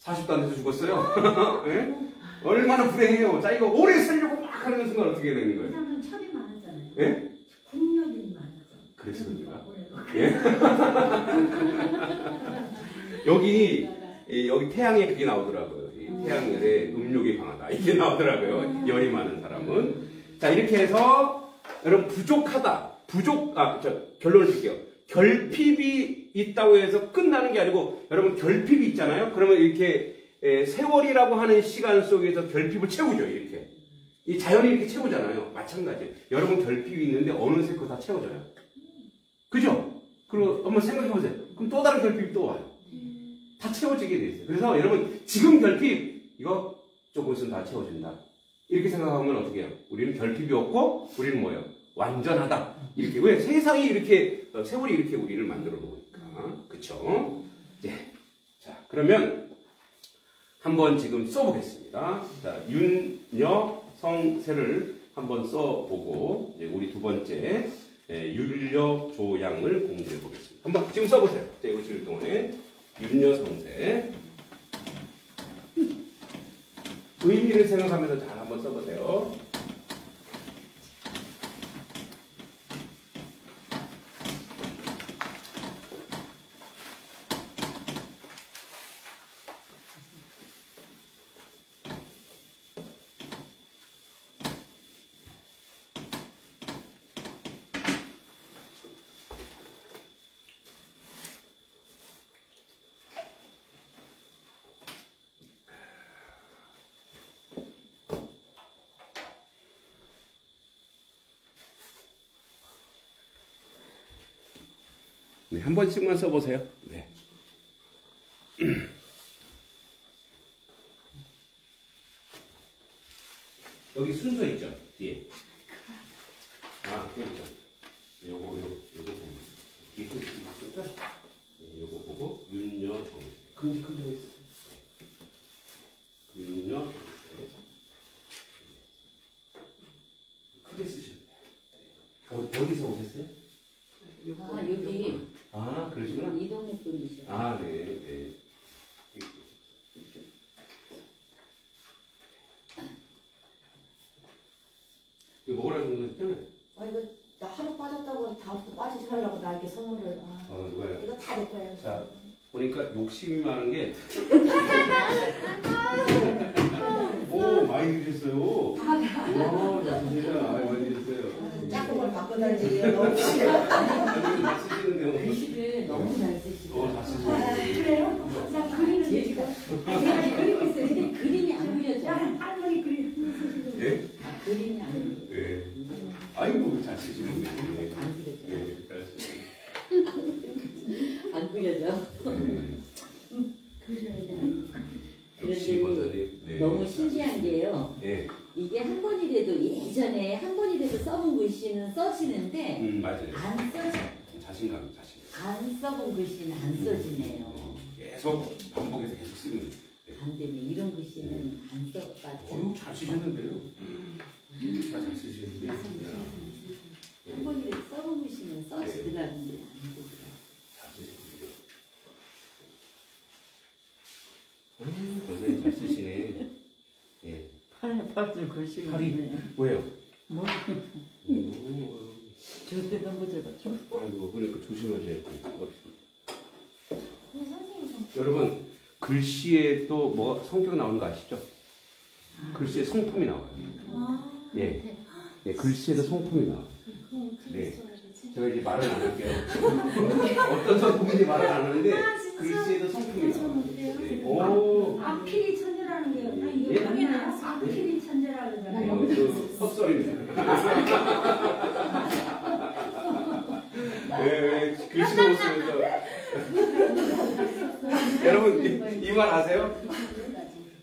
Speaker 2: 40도 안 돼서 죽었어요. 네? 얼마나 불행해요. 자기가 오래 살려고 막 하는 순간 어떻게 되는 거예요?
Speaker 1: 그 사람은 철이 많았잖아요.
Speaker 2: 예?
Speaker 1: 국력이 많았죠.
Speaker 2: 그래서 그런가? 예? 여기 태양에 그게 나오더라고요. 태양열에 음욕이 강하다. 이게 나오더라고요. 열이 많은 사람은. 자, 이렇게 해서 여러분 부족하다. 결론을 드릴게요. 결핍이 있다고 해서 끝나는 게 아니고 여러분 결핍이 있잖아요. 그러면 이렇게 세월이라고 하는 시간 속에서 결핍을 채우죠. 이렇게. 이 자연이 이렇게 채우잖아요. 마찬가지예요. 여러분 결핍이 있는데 어느새 그거 다 채워져요. 그죠? 그리고 한번 생각해 보세요. 그럼 또 다른 결핍이 또 와요. 다 채워지게 돼 있어요. 그래서 여러분 지금 결핍 이거 조금 있으면 다 채워진다. 이렇게 생각하면 어떻게 해요? 우리는 결핍이 없고 우리는 뭐예요? 완전하다. 이렇게 왜 세상이 이렇게 세월이 이렇게 우리를 만들어 놓으니까 그렇죠? 네. 자 그러면 한번 지금 써보겠습니다. 자 윤여성세를 한번 써보고 이제 우리 두 번째 율려조양을 공부해 보겠습니다. 한번 지금 써보세요. 자 이거 지금 동안에 윤여성세 의미를 생각하면서 잘 한번 써보세요. 네, 한 번씩만 써보세요. 네. 여기 순서 있죠? 뒤에. 아, 그렇죠. 요거 보고. 뒤에 순서. 요거 보고, 윤여정. 크게 했어. 윤여정. 크게 쓰셨네. 어디서 오셨어요?
Speaker 5: 아, 여기.
Speaker 2: 아, 그러시구나.
Speaker 5: 이 동네 분이셔.
Speaker 2: 아, 네, 네. 이거 먹으라는 거 있잖아요.
Speaker 5: 아, 이거 나 하루 빠졌다고 다음부터 빠지지 말라고 나 이렇게 선물을. 아,
Speaker 2: 누가요?
Speaker 5: 이거 다 내 거예요.
Speaker 2: 자, 보니까 욕심이 많은 게. 오, 많이 드셨어요. 와, 감사합니다. 많이 드셨어요.
Speaker 5: 짝꿍을 바꿔달지. 너무
Speaker 2: 잘 쓰시는데요.
Speaker 5: 글씨를 너무 잘 쓰시고.
Speaker 2: 잘 쓰시네요.
Speaker 1: 그래요? 나 그리는
Speaker 5: 제가
Speaker 1: 제가 그리고 있어요.
Speaker 5: 근데 그림이 안 그려져.
Speaker 1: 할머니 그림.
Speaker 2: 예?
Speaker 5: 그림이 안 그려져.
Speaker 2: 예. 아이고, 잘 쓰시는데.
Speaker 5: 안 그려져.
Speaker 2: 예, 잘 쓰시네요.
Speaker 5: 안 그려져.
Speaker 1: 그려야 돼.
Speaker 2: 역시
Speaker 5: 그런데
Speaker 2: 권사님. 네.
Speaker 5: 너무 신기한 게요.
Speaker 2: 예.
Speaker 5: 이게 한 번이라도 예전에 한 번이라도 써본 글씨는 써지는데
Speaker 2: 맞아요.
Speaker 5: 안 써져.
Speaker 2: 자신감.
Speaker 5: 안 써본 글씨는 안 써지네요.
Speaker 2: 계속 반복해서 계속 쓰는.
Speaker 5: 안 되네. 이런 글씨는 안 써가지고.
Speaker 2: 잘 쓰셨는데요. 잘 쓰시는데요.
Speaker 5: 한 번이라도 써본 글씨는 써지더라는데 안 되더라.
Speaker 2: 잘 쓰시는데요. 선생님 잘 쓰시네. 예.
Speaker 4: 팔 글씨가
Speaker 2: 팔이
Speaker 4: 있네.
Speaker 2: 왜요?
Speaker 4: 뭐 저때 너무 잡았죠.
Speaker 2: 아이고 그러니까 조심하셔야 돼요.
Speaker 1: 근데 선생님
Speaker 2: 여러분 글씨에 또 뭐 성격 나오는 거 아시죠? 글씨에 성품이 나와요.
Speaker 1: 아,
Speaker 2: 예. 예, 글씨에도 성품이 나와요.
Speaker 1: 그럼
Speaker 2: 네.
Speaker 1: 써야 되지.
Speaker 2: 제가 이제 말을 안 할게요. 어떤 성품인지 말을 안 하는데 글씨에도 성품이 나와요. 네. 오.
Speaker 1: 앞필이 천재라는 게 나 이거
Speaker 2: 예?
Speaker 1: 당연히 알았어. 앞필이 천재라 그러잖아요.
Speaker 2: 그 헛소리입니다. 왜 글씨도 못 쓰면서 여러분 이 말 아세요?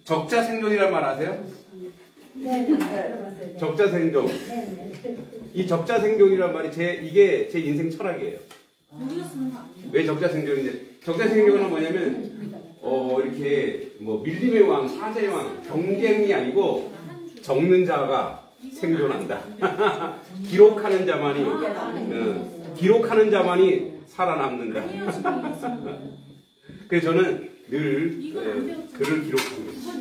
Speaker 2: 적자생존이란 말 아세요?
Speaker 1: 네, 들어봤어요.
Speaker 2: 적자생존.
Speaker 1: 네.
Speaker 2: 이 적자생존이란 말이 이게 제 인생 철학이에요.
Speaker 1: 우리가 쓰는 거 아니에요?
Speaker 2: 왜 적자생존인데? 적자생존은 뭐냐면 이렇게 뭐 밀림의 왕, 사자의 왕, 경쟁이 아니고 적는 자가 생존한다. 기록하는 자만이 살아남는다. 그래서 저는 늘 글을 기록하고 있어요.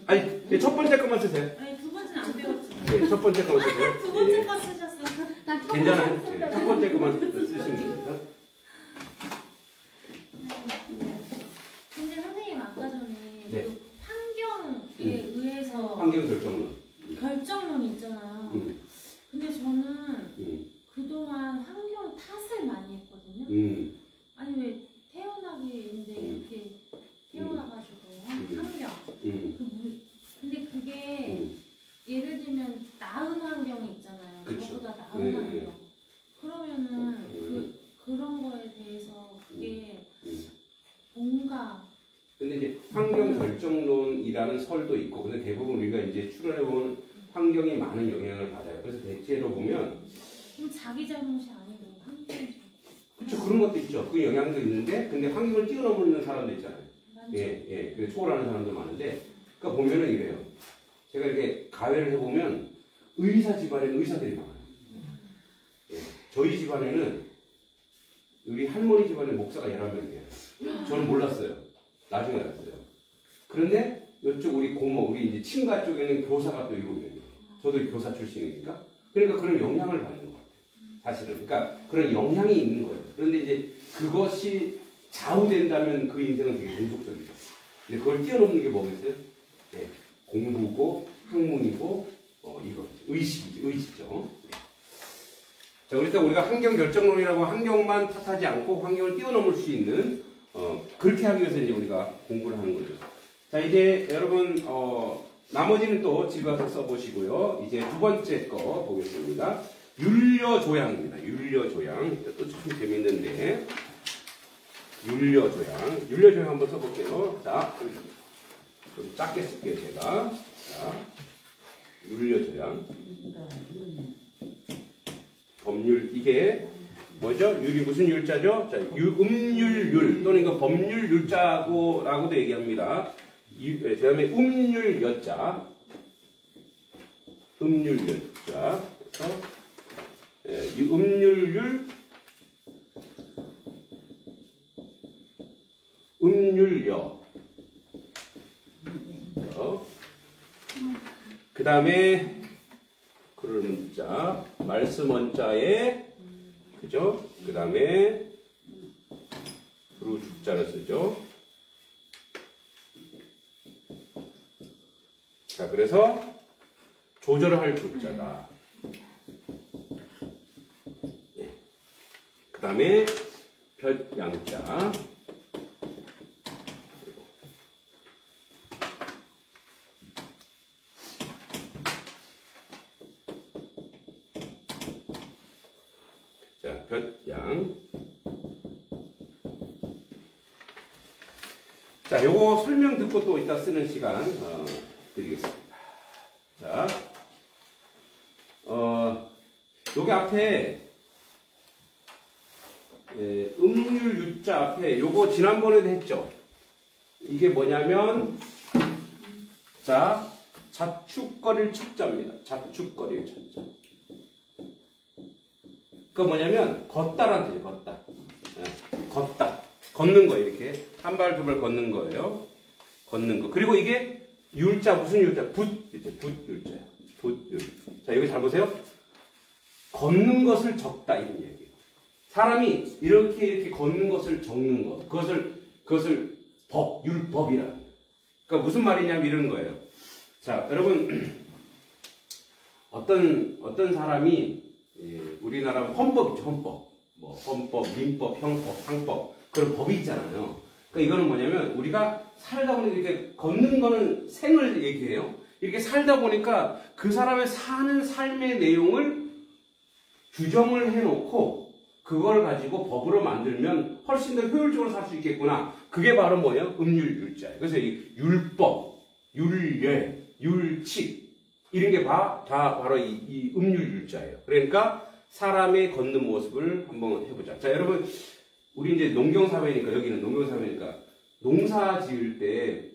Speaker 2: 아니 첫 번째 것만 쓰세요.
Speaker 6: 아니 두 번째는 안 배웠죠.
Speaker 2: 네, 첫 번째 것만 쓰세요.
Speaker 6: 두 번째
Speaker 2: 예.
Speaker 6: 거 쓰셨어.
Speaker 2: 괜찮아요. 네, 첫 번째 것만 쓰시면 됩니다.
Speaker 6: 근데 선생님 아까 전에
Speaker 2: 네.
Speaker 6: 그 환경에 의해서
Speaker 2: 환경 결정론.
Speaker 6: 결정론이 있잖아요.
Speaker 2: 음.
Speaker 6: 근데 저는
Speaker 2: 음.
Speaker 6: 그동안 환경 탓을 많이 했거든요. 아니 왜 태어나기인데 이렇게 태어나가지고 환경. 근데 그게 예를 들면 나은 환경이 있잖아요.
Speaker 2: 그쵸.
Speaker 6: 저보다 나은 환경. 그러면은 그런 거에 대해서 그게 뭔가
Speaker 2: 근데 이제 환경 결정론이라는 설도 있고, 근데 대부분 우리가 이제 추론해보면 환경이 많은 영향을 받아요. 그래서 대체로 보면
Speaker 6: 그럼 자기 잘못이 아니고 환경이
Speaker 2: 그렇죠. 그런 것도 있죠. 그 영향도 있는데, 근데 환경을 뛰어넘는 사람도 있잖아요. 예. 그래서 초월하는 사람도 많은데, 그러니까 보면은 이래요. 제가 이렇게 가회를 해보면 의사 집안에는 의사들이 많아요. 예. 저희 집안에는 우리 할머니 집안에 목사가 11명이에요. 저는 몰랐어요. 나중에 알았어요. 그런데 이쪽 우리 고모, 우리 이제 친가 쪽에는 교사가 또 7명이에요. 저도 교사 출신이니까. 그러니까 그런 영향을 받는 것 같아요. 사실은. 그러니까 그런 영향이 있는 거예요. 그런데 이제 그것이 좌우된다면 그 인생은 되게 종속적이죠. 근데 그걸 뛰어넘는 게 뭐겠어요? 네, 공부고 학문이고 이거 의식이죠. 자, 그러니까 우리가 환경 결정론이라고 환경만 탓하지 않고 환경을 뛰어넘을 수 있는 그렇게 하기 위해서 이제 우리가 공부를 하는 거죠. 자, 이제 여러분 나머지는 또 집에 가서 써보시고요. 이제 두 번째 거 보겠습니다. 율려조양입니다. 율려조양. 또 참 재밌는데 율려조양 한번 써볼게요. 자, 좀 작게 쓸게요 제가. 자, 율려조양. 법률 이게 뭐죠? 율이 무슨 율자죠? 자, 음률율 또는 이거 법률 율자라고도 얘기합니다. 그 다음에 음률 여자, 음률 여자. 그래서 음률율, 음률여. 그 다음에 그럴 문자, 말씀 원자에 그죠? 그 다음에 그리고 죽자를 쓰죠. 자, 그래서 조절을 할 죽자다. 네. 그 다음에 볕양자. 자, 볕양. 자, 요거 설명 듣고 또 이따 쓰는 시간 드리겠습니다. 자, 여기 앞에 음률 유자 앞에 요거 지난번에도 했죠. 이게 뭐냐면 자, 자축거릴 척자입니다. 자축거릴 척자. 그 뭐냐면 걷다라는 뜻이에요. 걷다. 걷다. 걷는 거예요. 이렇게 한 발 두 발 걷는 거예요. 걷는 거. 그리고 이게 율자 무슨 율자? 붓 율자예요. 붓율. 자, 여기 잘 보세요. 걷는 것을 적다 이런 얘기예요. 사람이 이렇게 걷는 것을 적는 것. 그것을 율법이라. 그러니까 무슨 말이냐면 이런 거예요. 자, 여러분 어떤 사람이 우리나라 헌법 있죠. 헌법. 뭐 헌법, 민법, 형법, 상법 그런 법이 있잖아요. 그러니까 이거는 뭐냐면 우리가 살다 보니 이렇게 걷는 거는 생을 얘기해요. 이렇게 살다 보니까 그 사람의 사는 삶의 내용을 규정을 해놓고 그걸 가지고 법으로 만들면 훨씬 더 효율적으로 살 수 있겠구나. 그게 바로 뭐예요? 음률율자예요. 그래서 이 율법, 율례, 율칙 이런 게 다 바로 이 음률율자예요. 그러니까 사람의 걷는 모습을 한번 해보자. 자, 여러분 우리 이제 농경사회니까 여기는 농경사회니까 농사 지을 때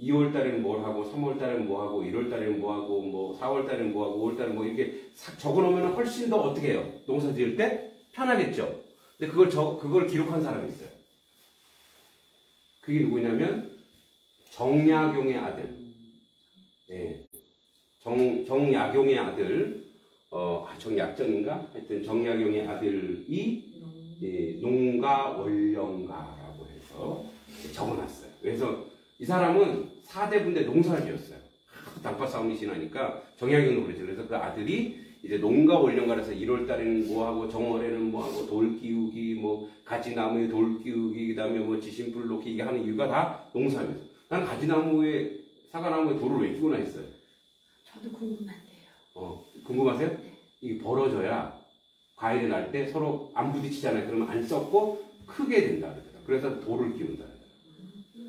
Speaker 2: 2월 달에는 뭘 하고 3월 달에는 뭐 하고 1월 달에는 뭐 하고 뭐 4월 달에는 뭐 하고 5월 달에는 뭐 이렇게 적어 놓으면 훨씬 더 어떻게 해요? 농사 지을 때 편하겠죠. 근데 그걸 기록한 사람이 있어요. 그게 누구냐면 정약용의 아들. 네. 정약용의 아들. 정약전인가? 하여튼 정약용의 아들이 농가원령가라고 해서 적어놨어요. 그래서 이 사람은 4대 군데 농사를 지었어요. 단팥 싸움이 지나니까 정약용도 그랬죠. 그래서 그 아들이 이제 농가원령가라서 1월 달에는 뭐하고 정월에는 뭐하고 돌 끼우기, 뭐 가지나무에 돌 끼우기, 그다음에 뭐 지신불 놓기 이게 하는 이유가 다 농사면서. 난 가지나무에 사과나무에 돌을 왜 끼우나 했어요.
Speaker 1: 저도 궁금한데요.
Speaker 2: 궁금하세요? 이게 벌어져야 과일이 날 때 서로 안 부딪히잖아요. 그러면 안 썩고 크게 된다. 그래서 돌을 끼운다.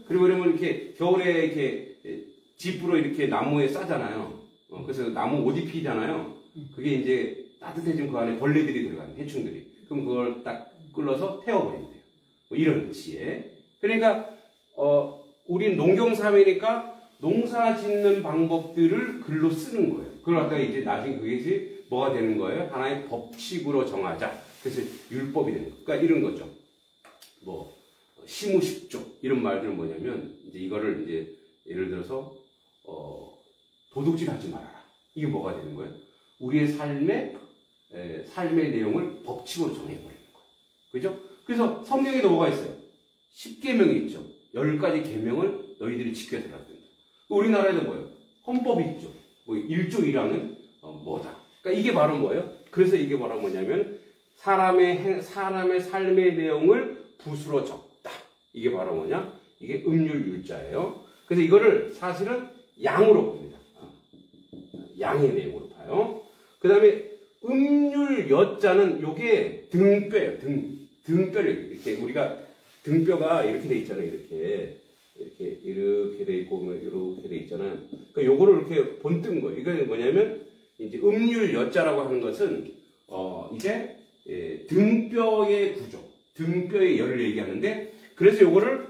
Speaker 2: 그리고 그러면 이렇게 겨울에 이렇게 집으로 이렇게 나무에 싸잖아요. 그래서 나무 옷 입히잖아요. 그게 이제 따뜻해지면 그 안에 벌레들이 들어가는 해충들이. 그럼 그걸 딱 끌어서 태워버린대요. 뭐 이런 뜻이에. 그러니까 우린 농경사회니까 농사 짓는 방법들을 글로 쓰는 거예요. 그걸 갖다가 이제 나중에 그게 뭐가 되는 거예요? 하나의 법칙으로 정하자. 그래서 율법이 되는 거예요. 그러니까 이런 거죠. 뭐 시무식조 이런 말들은 뭐냐면 이제 이거를 이제 예를 들어서 도둑질 하지 말아라. 이게 뭐가 되는 거예요? 우리의 삶의 내용을 법칙으로 정해버리는 거예요. 그죠? 그래서 성경에도 뭐가 있어요? 10계명이 있죠. 10가지 계명을 너희들이 지켜야 된다. 우리나라에도 뭐예요? 헌법이 있죠. 뭐 1조 1항은 뭐다. 그러니까 이게 바로 뭐예요? 그래서 이게 바로 뭐냐면 사람의 삶의 내용을 붓으로 적다. 이게 바로 뭐냐? 이게 음률율자예요. 그래서 이거를 사실은 양으로 봅니다. 양의 내용으로 봐요. 그 다음에 음률여자는 요게 등뼈예요. 등뼈를 이렇게 우리가 등뼈가 이렇게 돼 있잖아요. 이렇게 돼 있고 이렇게 돼 있잖아요. 그러니까 요거를 이렇게 본뜬 거예요. 이거 뭐냐면 이제 음률여자라고 하는 것은 이제 등뼈의 구조, 등뼈의 열을 얘기하는데 그래서 요거를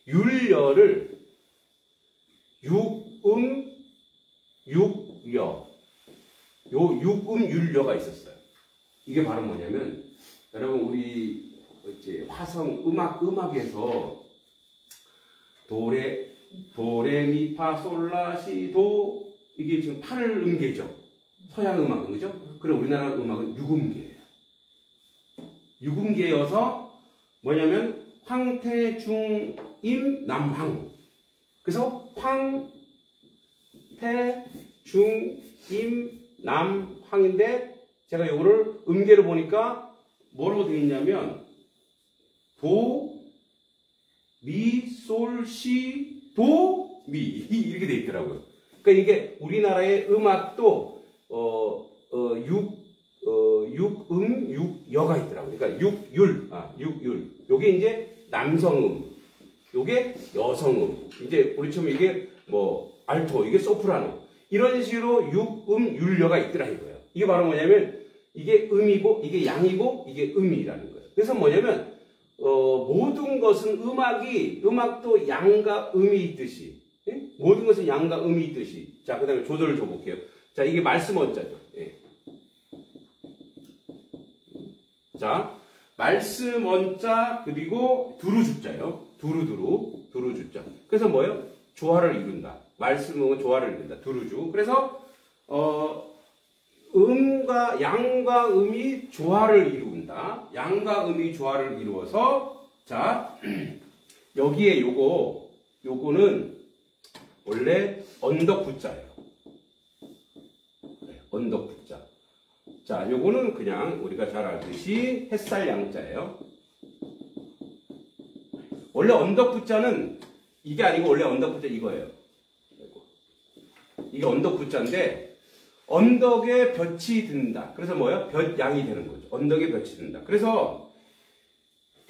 Speaker 2: 율열을 육음 육여 요 육음율여가 있었어요. 이게 바로 뭐냐면 여러분 우리 이제 화성 음악에서 도레미파솔라시도 이게 지금 8음계죠. 서양 음악은 그죠? 그럼 우리나라 음악은 6음계예요. 6음계여서 뭐냐면 황태 중임 남황. 그래서 황태 중임 남황인데 제가 요거를 음계로 보니까 뭐로 되어 있냐면 도, 미, 솔, 시, 도, 미 이렇게 되어 있더라고요. 그러니까 이게 우리나라의 음악도 육여가 있더라고요. 그러니까 육율. 요게 이제 남성음, 요게 여성음. 이제 우리처럼 이게 뭐 알토, 이게 소프라노. 이런 식으로 육음율여가 있더라 이거예요. 이게 바로 뭐냐면 이게 음이고 이게 양이고 이게 음이라는 거예요. 그래서 뭐냐면 모든 것은 음악도 양과 음이 있듯이 모든 것은 양과 음이 있듯이 자 그 다음에 조절을 줘볼게요. 자 이게 말씀 원자죠. 자 말씀 원자 그리고 두루주자예요. 두루주자. 그래서 뭐예요? 조화를 이룬다. 말씀은 조화를 이룬다. 두루주. 그래서 양과 음이 조화를 이룬다. 양과 음이 조화를 이루어서 자 여기에 요거는 원래 언덕부자예요. 언덕부자. 자 요거는 그냥 우리가 잘 알듯이 햇살 양자예요. 원래 언덕부자는 이게 아니고 원래 언덕부자 이거예요. 이게 언덕부자인데 언덕에 볕이 든다. 그래서 뭐예요? 볕양이 되는 거죠. 언덕에 볕이 든다. 그래서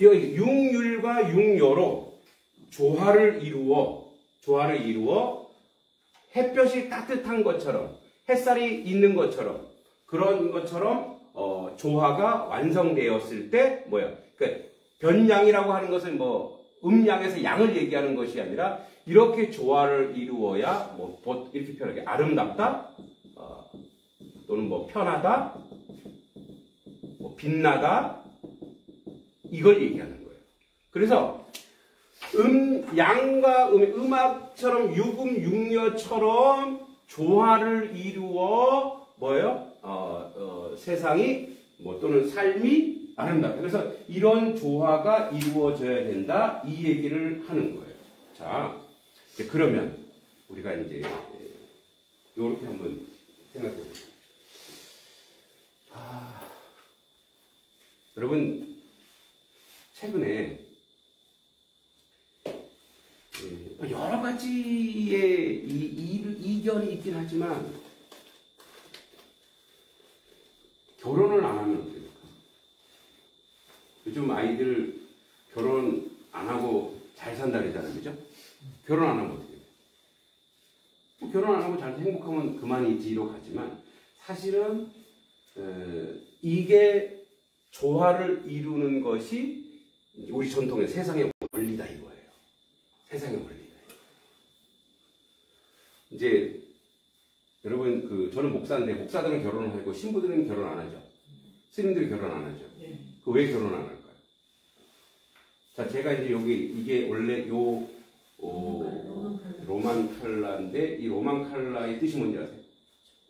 Speaker 2: 육율과 육여로 조화를 이루어 햇볕이 따뜻한 것처럼 햇살이 있는 것처럼 그런 것처럼 조화가 완성되었을 때 뭐예요? 그러니까 변양이라고 하는 것은 뭐 음양에서 양을 얘기하는 것이 아니라 이렇게 조화를 이루어야 뭐 이렇게 표현하게 아름답다 또는 뭐 편하다 뭐 빛나다 이걸 얘기하는 거예요. 그래서 양과 음악처럼 육여처럼 조화를 이루어 뭐예요? 세상이 뭐 또는 삶이 아름답다. 그래서 이런 조화가 이루어져야 된다. 이 얘기를 하는 거예요. 자, 그러면 우리가 이제 이렇게 한번 생각해 보세요. 여러분 최근에 여러 가지의 이견이 있긴 하지만 결혼을 안 하면 어떡합니까? 요즘 아이들 결혼 안 하고 잘 산다 그러잖아요. 그죠? 결혼 안 하면 어떻게 돼요? 뭐 결혼 안 하고 잘 행복하면 그만이지로 가지만 사실은 이게 조화를 이루는 것이 우리 전통의 세상의 원리다 이거예요. 세상의 원리다. 이제 여러분 저는 목사인데 목사들은 결혼을 하고 신부들은 결혼 안 하죠. 스님들이 결혼 안 하죠. 그 왜 결혼 안 할까요? 자, 제가 이제 이게 원래 로만 칼라인데 이 로만 칼라의 뜻이 뭔지 아세요?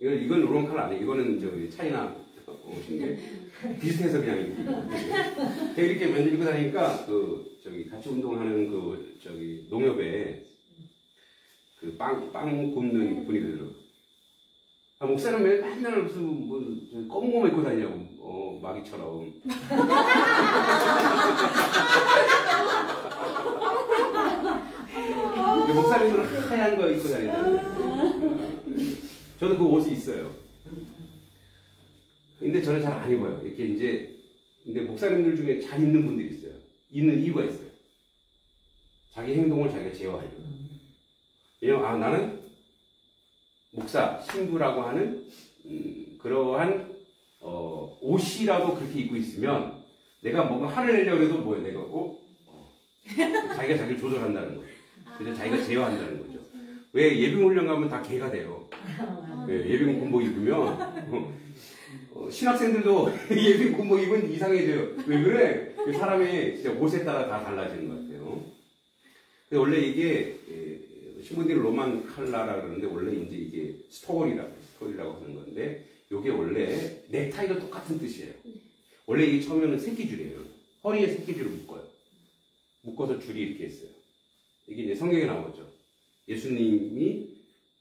Speaker 2: 이건 로만 칼라 아니에요. 이거는 차이나 옷인데 비슷해서 그냥 제가 이렇게 면접 입고 다니니까 같이 운동하는 농협에 빵 굽는 분이 그러더라고요. 목사는 맨날 무슨 검은 거만 입고 다니냐고 마귀처럼. 목사님들은 하얀 거 입고 다니잖아요. 저도 그 옷이 있어요. 근데 저는 잘 안 입어요. 이렇게 근데 목사님들 중에 잘 입는 분들이 있어요. 있는 이유가 있어요. 자기 행동을 자기가 제어하려고. 왜냐면 나는 목사, 신부라고 하는 그러한 옷이라도 그렇게 입고 있으면 내가 뭔가 화를 내려고 해도 뭐예요? 내가 자기가 자기를 조절한다는 거죠. 그래서 자기가 제어한다는 거죠. 왜 예비훈련 가면 다 개가 돼요. 예비군 군복 입으면 신학생들도 예비군 군복 입으면 이상해져요. 왜 그래? 그 사람의 진짜 옷에 따라 다 달라지는 것 같아요. 근데 원래 이게 신부들이 로만 칼라라 그러는데 원래 이제 이게 스토리라고 하는 건데 이게 원래 넥타이도 똑같은 뜻이에요. 원래 이게 처음에는 새끼줄이에요. 허리에 새끼줄을 묶어요. 묶어서 줄이 이렇게 있어요. 이게 이제 성경에 나오죠. 예수님이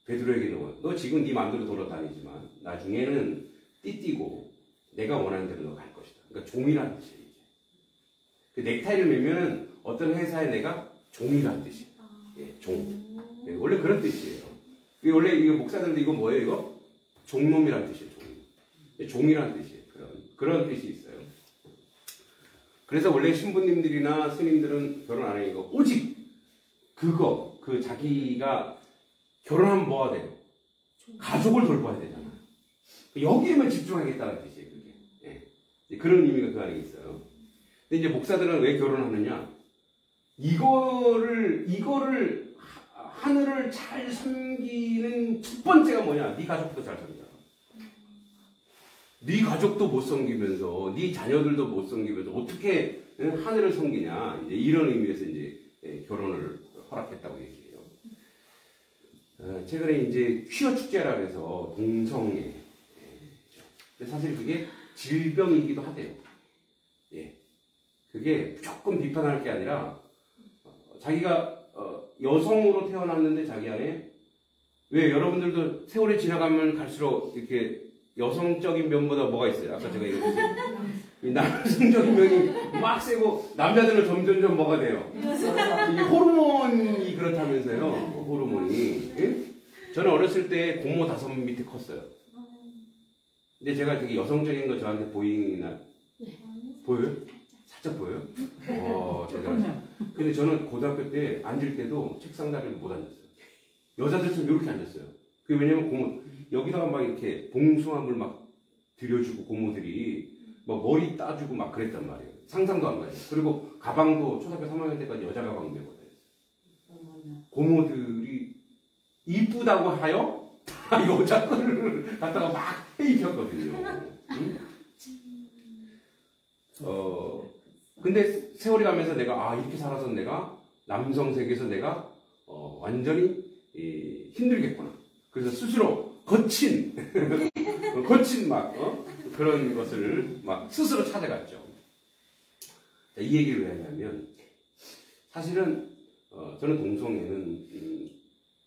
Speaker 2: 베드로에게 너 지금 네 마음대로 돌아다니지만 나중에는 띠띠고 내가 원하는 대로 너 갈 것이다. 그러니까 종이라는 뜻이에요. 이게. 그 넥타이를 매면은 어떤 회사에 내가 종이라는 뜻이에요. 예, 종. 예, 원래 그런 뜻이에요. 원래 이거 목사들도 이거 뭐예요? 이거 종놈이라는 뜻이에요. 종. 예, 종이라는 뜻이에요. 그런 뜻이 있어요. 그래서 원래 신부님들이나 스님들은 결혼 안 하니까 오직 자기가 결혼하면 뭐가 돼요? 가족을 돌봐야 되잖아요. 여기에만 집중하겠다는 뜻이에요. 그게. 예. 그런 의미가 그 안에 있어요. 근데 이제 목사들은 왜 결혼하느냐? 이거를 하늘을 잘 섬기는 첫 번째가 뭐냐? 네 가족부터 잘 섬겨. 네 가족도 못 섬기면서, 네 자녀들도 못 섬기면서 어떻게 하늘을 섬기냐? 이제 이런 의미에서 이제 결혼을 허락했다고 얘기해요. 최근에 이제 퀴어 축제라 해서 동성애. 근데 사실 그게 질병이기도 하대요. 예. 그게 무조건 비판할 게 아니라 자기가 여성으로 태어났는데 자기 안에 왜 여러분들도 세월이 지나가면 갈수록 이렇게 여성적인 면보다 뭐가 있어요? 아까 제가 얘기했듯이 남성적인 면이 막 세고 남자들은 점점점 뭐가 돼요? 이게 호르몬이 그렇다면서요. 호르몬이. 예? 저는 어렸을 때 고모 5 밑에 컸어요. 근데 제가 되게 여성적인 거 저한테 보이나? 보여요? 살짝 보여요? 제가. 근데 저는 고등학교 때 앉을 때도 책상 다리를 못 앉았어요. 여자들처럼 이렇게 앉았어요. 그게 왜냐면 고모, 여기다가 막 이렇게 봉숭아물 막 들여주고 고모들이 막 머리 따주고 막 그랬단 말이에요. 상상도 안 가요. 그리고 가방도 초등학교 3학년 때까지 여자 가방 메고 다녔어요. 고모들이 이쁘다고 하여 여자 거를 갖다가 막 입혔거든요. 응? 근데 세월이 가면서 내가 이렇게 살아서 내가 남성 세계에서 내가 완전히 힘들겠구나. 그래서 스스로 거친 막 그런 것을 막 스스로 찾아갔죠. 자, 이 얘기를 왜 하냐면 사실은 저는 동성애는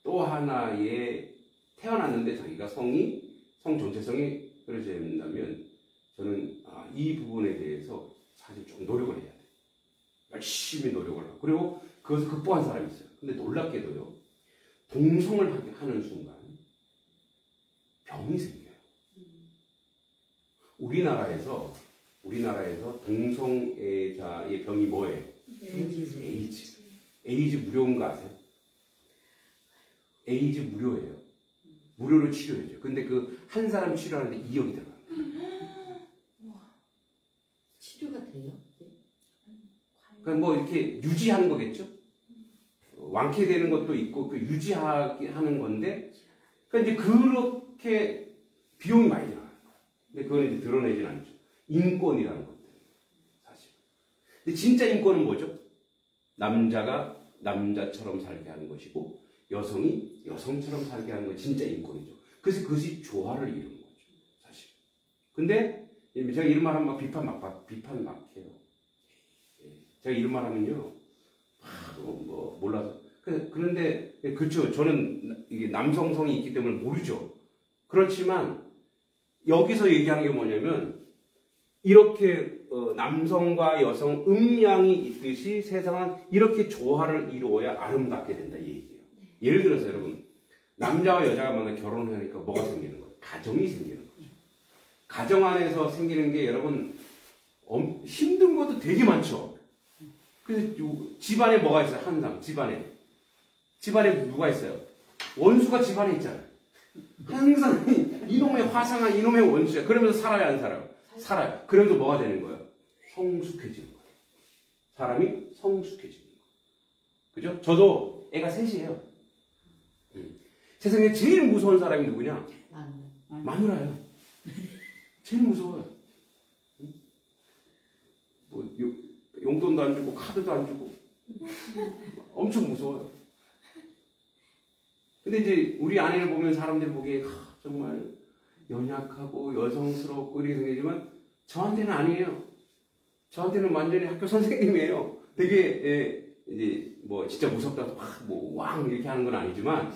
Speaker 2: 또 하나의 태어났는데 자기가 성 정체성이 그려져야 된다면 저는 이 부분에 대해서 사실 좀 노력을 해야 돼요. 열심히 노력을 하고 그리고 그것을 극복한 사람이 있어요. 근데 놀랍게도요. 동성을 하는 순간 병이 생겨요. 우리나라에서 동성애자의 병이 뭐예요? 에이즈 무료인 거 아세요? 에이즈 무료예요. 무료로 치료해줘. 근데 그 한 사람 치료하는데 2억이 들어가.
Speaker 5: 치료가 돼요?
Speaker 2: 그러니까 뭐 이렇게 유지하는 거겠죠? 완쾌되는 것도 있고 그 유지하는 건데, 그러니까 이제 그렇게 비용이 많이 들어가요. 근데 그건 이제 드러내진 않죠. 인권이라는 것들 사실. 근데 진짜 인권은 뭐죠? 남자가 남자처럼 살게 하는 것이고 여성이 여성처럼 살게 하는 건 진짜 인권이죠. 그래서 그것이 조화를 이루는 거죠, 사실. 근데 제가 이런 말 하면 막 비판 막 해요. 제가 이런 말 하면요, 뭐 몰라서. 그런데 그렇죠. 저는 이게 남성성이 있기 때문에 모르죠. 그렇지만 여기서 얘기하는 게 뭐냐면 이렇게 남성과 여성 음양이 있듯이 세상은 이렇게 조화를 이루어야 아름답게 된다 이 얘기예요. 예를 들어서 여러분, 남자와 여자가 만나 결혼을 하니까 뭐가 생기는 거예요? 가정이 생기는 거죠. 가정 안에서 생기는 게 여러분 힘든 것도 되게 많죠. 그래서 집안에 뭐가 있어요? 항상 집안에 누가 있어요? 원수가 집안에 있잖아요. 항상 이놈의 화상한 이놈의 원수야. 그러면서 살아요, 안 살아요? 살아요. 그러면서 뭐가 되는 거예요? 성숙해지는 거예요. 사람이 성숙해지는 거예요. 그죠? 저도 애가 셋이에요. 세상에 제일 무서운 사람이 누구냐? 마누라예요. 제일 무서워요. 뭐 용돈도 안 주고 카드도 안 주고 엄청 무서워요. 근데 이제 우리 아내를 보면 사람들이 보기에 정말 연약하고 여성스럽고 이렇게 생기지만 저한테는 아니에요. 저한테는 완전히 학교 선생님이에요. 되게 이제 뭐 진짜 무섭다고 뭐왕 이렇게 하는 건 아니지만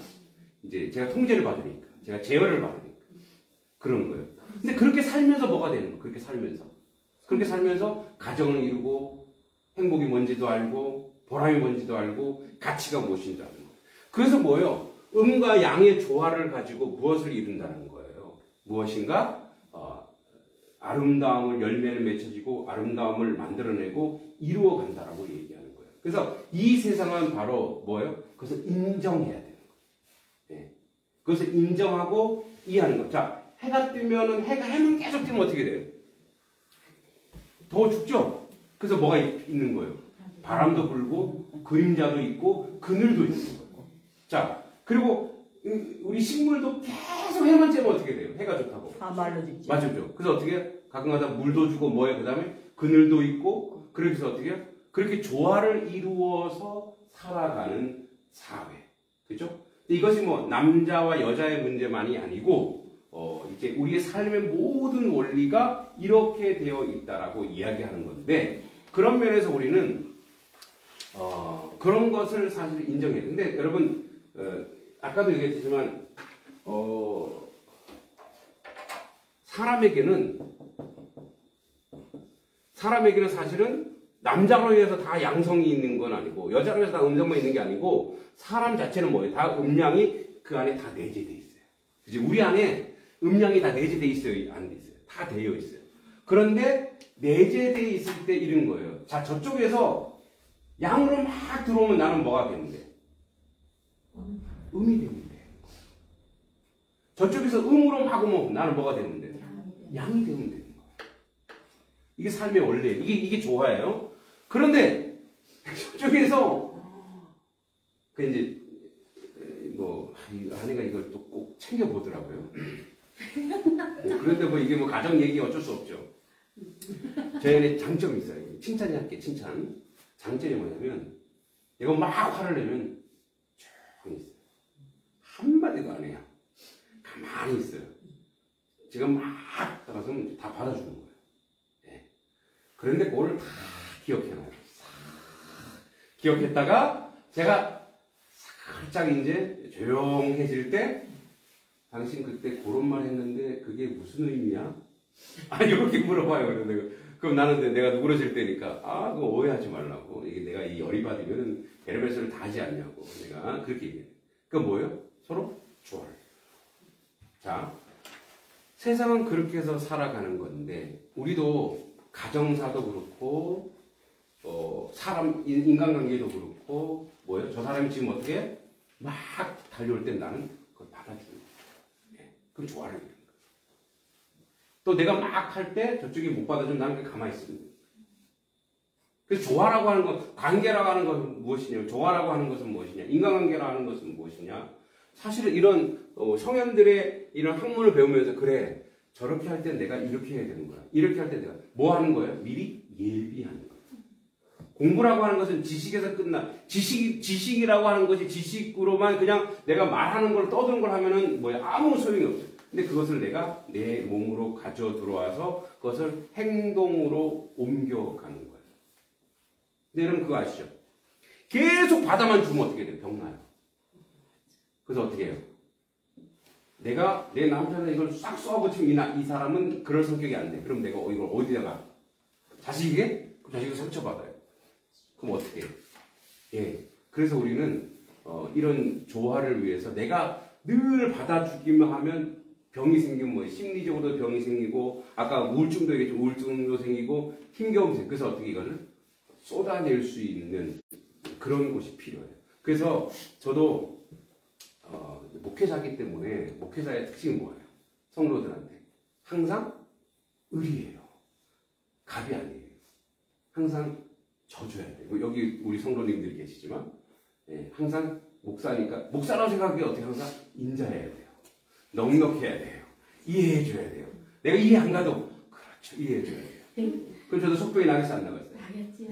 Speaker 2: 이제 제가 통제를 받으니까, 제가 제어를 받으니까 그런 거예요. 근데 그렇게 살면서 뭐가 되는 거예요? 그렇게 살면서 가정을 이루고 행복이 뭔지도 알고 보람이 뭔지도 알고 가치가 무엇인지 아는 거예요. 그래서 뭐예요? 음과 양의 조화를 가지고 무엇을 이룬다는 거예요. 무엇인가? 아름다움을 열매를 맺혀지고 아름다움을 만들어내고 이루어간다라고 얘기하는 거예요. 그래서 이 세상은 바로 뭐예요? 그것을 인정해야 되는 거예요. 네. 그것을 인정하고 이해하는 거예요. 자, 해가 뜨면은 해는 계속 뜨면 어떻게 돼요? 더 죽죠? 그래서 뭐가 있는 거예요? 바람도 불고 그림자도 있고 그늘도 있는 거예요. 자, 그리고 우리 식물도 계속 해만 쬐면 어떻게 돼요? 해가 좋다고.
Speaker 4: 다 말로 죽지.
Speaker 2: 맞죠? 그래서 어떻게 가끔가다 물도 주고 뭐해? 그 다음에 그늘도 있고 그렇게 해서 어떻게 해요? 그렇게 조화를 이루어서 살아가는 사회. 그죠? 이것이 뭐 남자와 여자의 문제만이 아니고 이제 우리의 삶의 모든 원리가 이렇게 되어 있다라고 이야기하는 건데, 그런 면에서 우리는 그런 것을 사실 인정해요. 근데 여러분 아까도 얘기했지만 사람에게는 사실은 남자로 인해서 다 양성이 있는 건 아니고 여자로 해서 다 음성만 있는 게 아니고 사람 자체는 뭐예요? 다 음양이 그 안에 다 내재되어 있어요. 그치? 우리 안에 음양이 다 내재되어 있어요? 안 돼 있어요? 다 되어 있어요. 그런데 내재되어 있을 때 이런 거예요. 자, 저쪽에서 양으로 막 들어오면 나는 뭐가 되는데? 음이 되는데. 저쪽에서 음으로 막 오면 나는 뭐가 되는데? 양이 되면 되는 거예요. 이게 삶의 원리. 이게 조화예요. 그런데 저쪽에서 그 이제 뭐 아내가 이걸 또 꼭 챙겨 보더라고요. 그런데 뭐 이게 뭐 가정 얘기 어쩔 수 없죠. 저희 안에 장점이 있어요. 칭찬이 할게, 칭찬. 장점이 뭐냐면 얘가 막 화를 내면 조용히 있어요. 한마디도 안 해요. 가만히 있어요. 제가 막 나가서는 다 받아주는 거예요. 네. 그런데 그걸 다 기억해놔요. 기억했다가 제가 살짝 이제 조용해질 때 당신 그때 그런 말 했는데 그게 무슨 의미야? 이렇게 물어봐요. 그럼 나는 내가 누그러질 때니까 그거 오해하지 말라고. 이게 내가 이 열이 받으면 베르베스를 다 하지 않냐고. 내가 그렇게 얘기해요. 그건 뭐예요? 서로 조화를. 자, 세상은 그렇게 해서 살아가는 건데 우리도 가정사도 그렇고 사람 인간관계도 그렇고 뭐예요? 저 사람이 지금 어떻게 해? 막 달려올 때 나는 그걸 받아주는 거예요. 예. 그럼 조화를 이루는 거예요. 또 내가 막 할 때 저쪽이 못 받아주면 나는 그냥 가만히 있습니다. 그래서 조화라고 하는 것, 관계라고 하는 것은 무엇이냐? 조화라고 하는 것은 무엇이냐? 인간관계라고 하는 것은 무엇이냐? 사실은 이런 성현들의 이런 학문을 배우면서 그래 저렇게 할 때 내가 이렇게 해야 되는 거야. 이렇게 할 때 내가 뭐 하는 거예요? 미리 예비하는 거예요. 공부라고 하는 것은 지식에서 끝나. 지식이라고 하는 것이 지식으로만 그냥 내가 말하는 걸 떠드는 걸 하면은 뭐야 아무 소용이 없어요. 근데 그것을 내가 내 몸으로 가져 들어와서 그것을 행동으로 옮겨가는 거예요. 근데 여러분 그거 아시죠? 계속 받아만 주면 어떻게 돼요? 병나요. 그래서 어떻게 해요? 내가 내 남편한테 이걸 싹 쏘아붙이면 이 사람은 그럴 성격이 안 돼. 그럼 내가 이걸 어디다가? 자식에게? 그럼 자식이 상처받아요. 그럼 어떻게 해요? 예. 그래서 우리는 이런 조화를 위해서 내가 늘 받아주기만 하면 병이 생기면 뭐 심리적으로도 병이 생기고 아까 우울증도 얘기했죠. 우울증도 생기고 힘겨움이 생기고 그래서 어떻게 이거를 쏟아낼 수 있는 그런 곳이 필요해요. 그래서 저도 목회자이기 때문에 목회자의 특징이 뭐예요? 성도들한테 항상 의리예요. 갑이 아니에요. 항상 져줘야 돼요. 여기 우리 성도님들이 계시지만 항상 목사니까 목사라고 생각하기 어떻게 항상 인자해야 돼요. 넉넉해야 돼요. 이해해줘야 돼요. 내가 이해 안 가도 그렇죠. 이해해줘야 돼요. 그럼 저도 속병이 나겠어 안 나겠어요?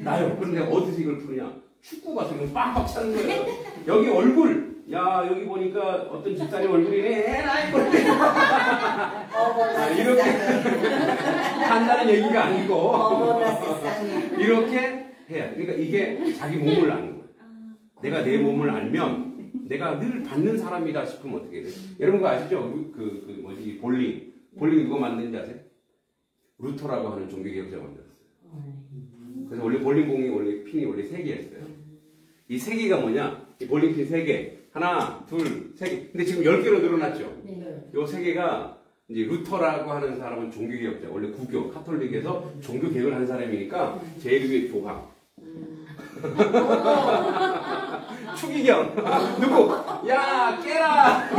Speaker 2: 나요. 그런데 어디서 이걸 푸느냐? 축구 가서 이거 빡빡 차는 거예요. 여기 얼굴. 야 여기 보니까 어떤 집사님 얼굴이네. 이렇게 한다는 얘기가 아니고 이렇게 해야 돼. 그러니까 이게 자기 몸을 아는 거예요. 내가 내 몸을 알면 내가 늘 받는 사람이다 싶으면 어떻게 돼요? 여러분 그거 아시죠? 뭐지 볼링 누가 만드는지 아세요? 루터라고 하는 종교개혁자가 만들었어요. 그래서 원래 볼링공이 원래 핀이 원래 3개였어요. 이 3개가 뭐냐? 이 볼링핀 3개. 하나, 둘, 3개. 근데 지금 10개로 늘어났죠? 요 3개가 이제 루터라고 하는 사람은 종교개혁자. 원래 구교, 카톨릭에서 종교개혁을 한 사람이니까 제일 위에 교황. 추기경. 누구? 야, 깨라!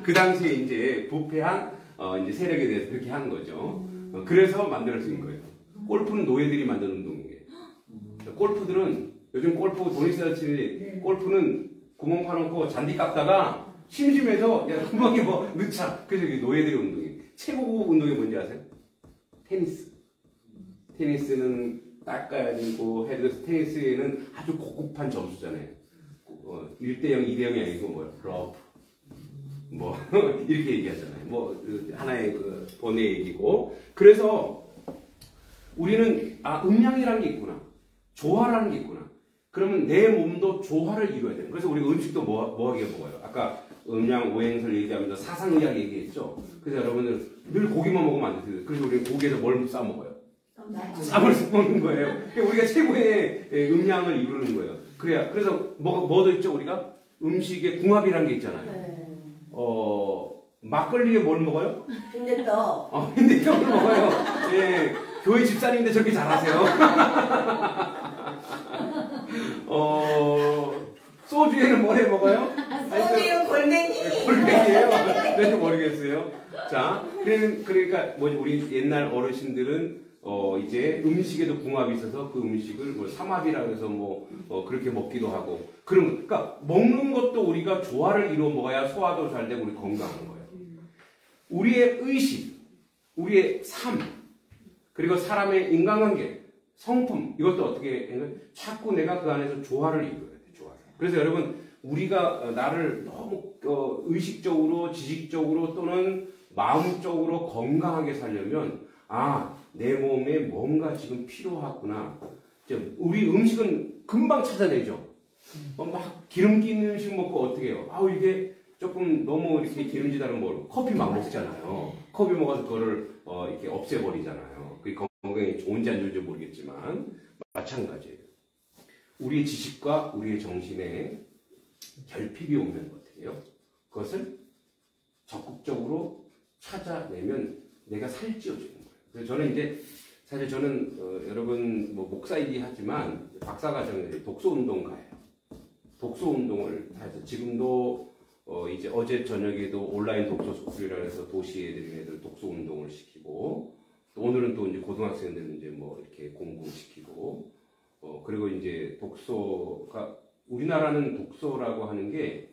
Speaker 2: 그 당시에 이제 부패한 이제 세력에 대해서 그렇게 한 거죠. 그래서 만들어진 거예요. 골프는 노예들이 만든 운동이에요. 골프들은 요즘 골프 돈 있어야 치는데 골프는 구멍 파놓고 잔디 깎다가 심심해서 야 구멍에 뭐 넣자. 그래서 이게 노예들의 운동이에요. 최고급 운동이 뭔지 아세요? 테니스. 테니스는 닦아야 되고 헤드에서 테니스에는 아주 고급한 점수잖아요. 1대0, 2대0이 아니고 뭐 러브 뭐 이렇게 얘기하잖아요. 뭐 하나의 그 번외 얘기고. 그래서 우리는 음양이라는 게 있구나. 조화라는 게 있구나. 그러면 내 몸도 조화를 이루어야 돼요. 그래서 우리가 음식도 뭐하게 먹어요? 아까 음양 오행설 얘기하면서 사상의학 얘기했죠. 그래서 여러분들 늘 고기만 먹으면 안 돼요. 그래서 우리는 고기에서 뭘 싸 먹어요? 쌈을 싸 먹는 거예요. 우리가 최고의 음양을 이루는 거예요. 그래서 뭐도 있죠? 우리가 음식에 궁합이라는 게 있잖아요. 막걸리에 뭘 먹어요?
Speaker 5: 빈대떡.
Speaker 2: 빈대떡을 먹어요. 예, 교회 집사님인데 저렇게 잘하세요. 소주에는 뭘 해 먹어요?
Speaker 5: 소주 골뱅이.
Speaker 2: 골뱅이에요? 그래서 모르겠어요. 자, 그러니까 우리 옛날 어르신들은 이제 음식에도 궁합이 있어서 그 음식을 뭐 삼합이라고 해서 그렇게 먹기도 하고. 그러니까 먹는 것도 우리가 조화를 이루어 먹어야 소화도 잘 되고 우리 건강한 거예요. 우리의 의식, 우리의 삶, 그리고 사람의 인간관계, 성품, 이것도 어떻게 해요? 자꾸 내가 그 안에서 조화를 이루어야 돼, 조화를. 그래서 여러분, 우리가 나를 너무 의식적으로, 지식적으로 또는 마음적으로 건강하게 살려면, 내 몸에 뭔가 지금 필요하구나. 우리 음식은 금방 찾아내죠. 막 기름기 있는 음식 먹고 어떻게 해요? 이게 조금 너무 이렇게 기름지다는 걸 커피 막 먹잖아요. 커피 먹어서 그거를 이렇게 없애버리잖아요. 그게 건강에 좋은지 안 좋은지 모르겠지만 마찬가지예요. 우리의 지식과 우리의 정신에 결핍이 오면 어떻게 해요? 그것을 적극적으로 찾아내면 내가 살찌워지는 거예요. 그래서 저는 이제 사실 저는 여러분 뭐 목사이기 하지만 박사과정에 독서운동가예요. 독서운동을 해서 지금도 이제 어제 저녁에도 온라인 독서 스쿨이라 해서 도시에 들인 애들 독서운동을 시키고 또 오늘은 또 이제 고등학생들 이제 뭐 이렇게 공부시키고 그리고 이제 독서가 우리나라는 독서라고 하는 게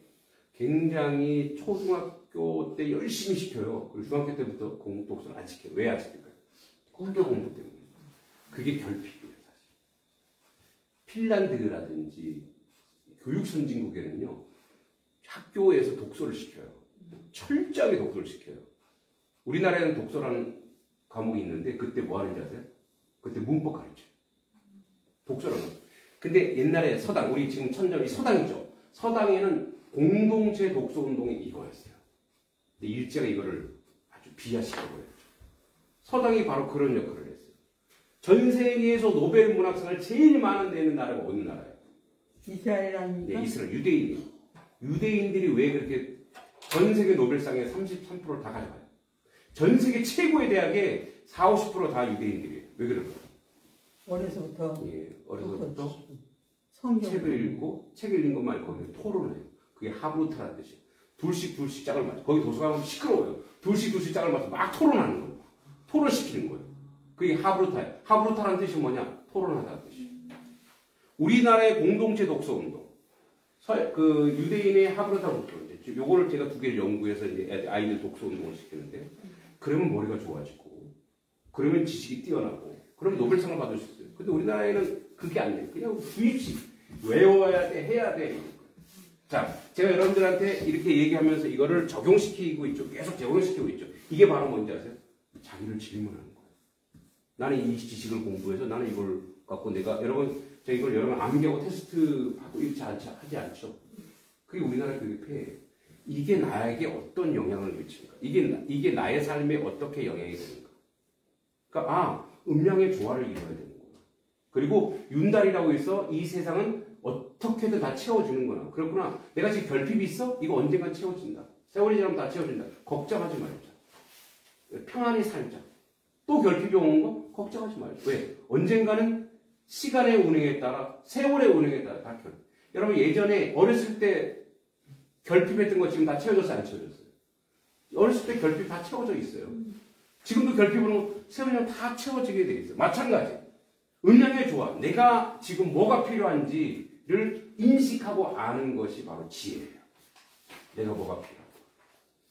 Speaker 2: 굉장히 초등학교 때 열심히 시켜요. 그리고 중학교 때부터 독서를 안 시켜요. 왜 안 시킬까요? 학교 공부 때문에. 그게 결핍이에요, 사실. 핀란드라든지 교육 선진국에는요, 학교에서 독서를 시켜요. 철저하게 독서를 시켜요. 우리나라에는 독서라는 과목이 있는데 그때 뭐 하는지 아세요? 그때 문법 가르쳐요. 독서라는 거. 근데 옛날에 서당, 우리 지금 천점이 서당이죠. 서당에는 공동체 독서 운동이 이거였어요. 근데 일제가 이거를 아주 비하시켜버렸죠. 서당이 바로 그런 역할을 했어요. 전 세계에서 노벨 문학상을 제일 많은 내는 나라가 어느 나라예요?
Speaker 4: 이스라엘 아닙니까?
Speaker 2: 네, 이스라엘 유대인이. 유대인들이 왜 그렇게 전 세계 노벨상의 33%를 다 가져가요? 전 세계 최고의 대학의 40, 50%다 유대인들이에요. 왜 그럴까요?
Speaker 4: 어려서부터
Speaker 2: 예, 어려서부터
Speaker 4: 성경
Speaker 2: 책을 읽고 책 읽는 것만 아니고 거기서 토론을 해요. 그게 하브루타라는 뜻이에요. 둘씩 짝을 맞춰. 거기 도서관 가면 시끄러워요. 둘씩 짝을 맞춰 막 토론하는 거예요. 토론시키는 거예요. 그게 하브루타예요. 하브루타라는 뜻이 뭐냐? 토론하다는 뜻이에요. 우리나라의 공동체 독서 운동. 그 유대인의 하브루타 독서 운동. 요거를 제가 두 개를 연구해서 이제 아이들 독서 운동을 시키는데 그러면 머리가 좋아지고 그러면 지식이 뛰어나고 그럼 노벨상을 받을 수 있어요. 근데 우리나라에는 그게 안 돼요. 그냥 주입식. 외워야 돼, 해야 돼. 자, 제가 여러분들한테 이렇게 얘기하면서 이거를 적용시키고 있죠. 계속 적용시키고 있죠. 이게 바로 뭔지 아세요? 자기를 질문하는 거예요. 나는 이 지식을 공부해서 나는 이걸 갖고 내가 여러분 제가 이걸 여러분 암기하고 테스트 받고 이렇게 하지 않죠. 그게 우리나라 교육에 이게 나에게 어떤 영향을 미치는가? 이게 나의 삶에 어떻게 영향이 되는가? 그러니까 음양의 조화를 이루어야 되는구나. 그리고 윤달이라고 해서 이 세상은 어떻게든 다 채워주는구나. 그렇구나. 내가 지금 결핍이 있어? 이거 언젠간 채워진다. 세월이 지나면 다 채워진다. 걱정하지 말자. 평안히 살자. 또 결핍이 오는 거? 걱정하지 말자. 왜? 언젠가는 시간의 운행에 따라 세월의 운행에 따라 다 결핍. 여러분 예전에 어렸을 때 결핍했던 거 지금 다 채워졌어요? 안 채워졌어요? 어렸을 때 결핍 다 채워져 있어요. 지금도 결핍은 세월이면 다 채워지게 돼 있어요. 마찬가지. 음양의 조화. 내가 지금 뭐가 필요한지를 인식하고 아는 것이 바로 지혜예요. 내가 뭐가 필요하고.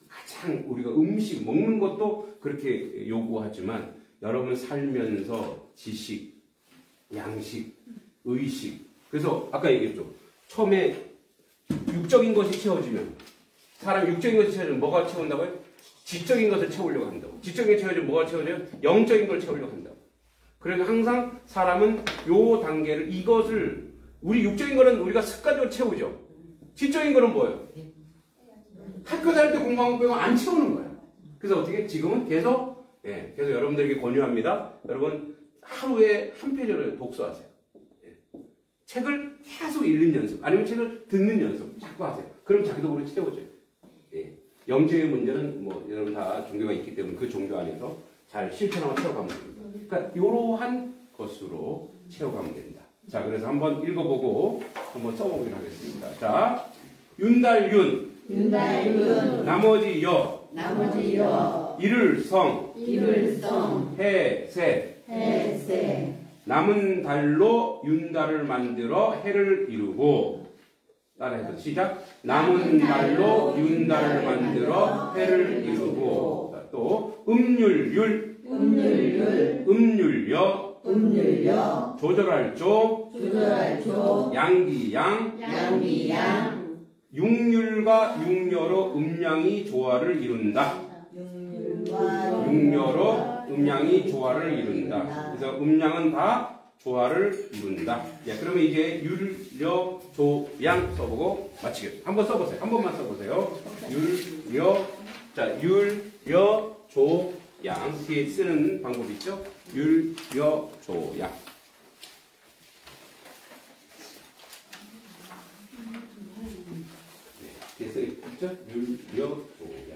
Speaker 2: 가장 우리가 음식, 먹는 것도 그렇게 요구하지만 여러분 살면서 지식, 양식, 의식. 그래서 아까 얘기했죠. 처음에 육적인 것이 채워지면 사람 육적인 것이 채워지면 뭐가 채운다고요? 지적인 것을 채우려고 한다고. 지적인 게 채워지면 뭐가 채워져요? 영적인 걸 채우려고 한다고. 그래서 항상 사람은 요 단계를 이것을 우리 육적인 거는 우리가 습관적으로 채우죠. 지적인 거는 뭐예요? 학교 다닐 때 공부하는 거 안 채우는 거예요. 그래서 어떻게 지금은 계속 그래서 여러분들에게 권유합니다. 여러분 하루에 한 페이지를 독서하세요. 책을 계속 읽는 연습 아니면 책을 듣는 연습 자꾸 하세요. 그럼 자기도 모르게 채워져요. 영적인 문제는 뭐 여러분 다 종교가 있기 때문에 그 종교 안에서 잘 실천하고 채워가면 됩니다. 그러니까 이러한 것으로 채워가면 된다. 자, 그래서 한번 읽어보고 한번 써보기로 하겠습니다. 자, 윤달윤 나머지 여 이를성 해세 남은 달로 윤달을 만들어 해를 이루고 따라해서 시작. 남은 달로 윤달을 만들어 해를 이루고 자, 또 음률율 음률여 조절할 조 양기양 육률과 육녀로 음양이 조화를 이룬다. 육녀로 음양이 조화를 이룬다. 그래서 음양은 다 조화를 이룬다. 그러면 이제 율, 려, 조, 양 써보고 마치겠습니다. 한번 써보세요. 한 번만 써보세요. 율, 려, 자, 율, 려, 조, 양. 뒤에 쓰는 방법이 있죠? 율, 려, 조, 양. 뒤에 쓰는 있죠? 율, 려, 조, 양.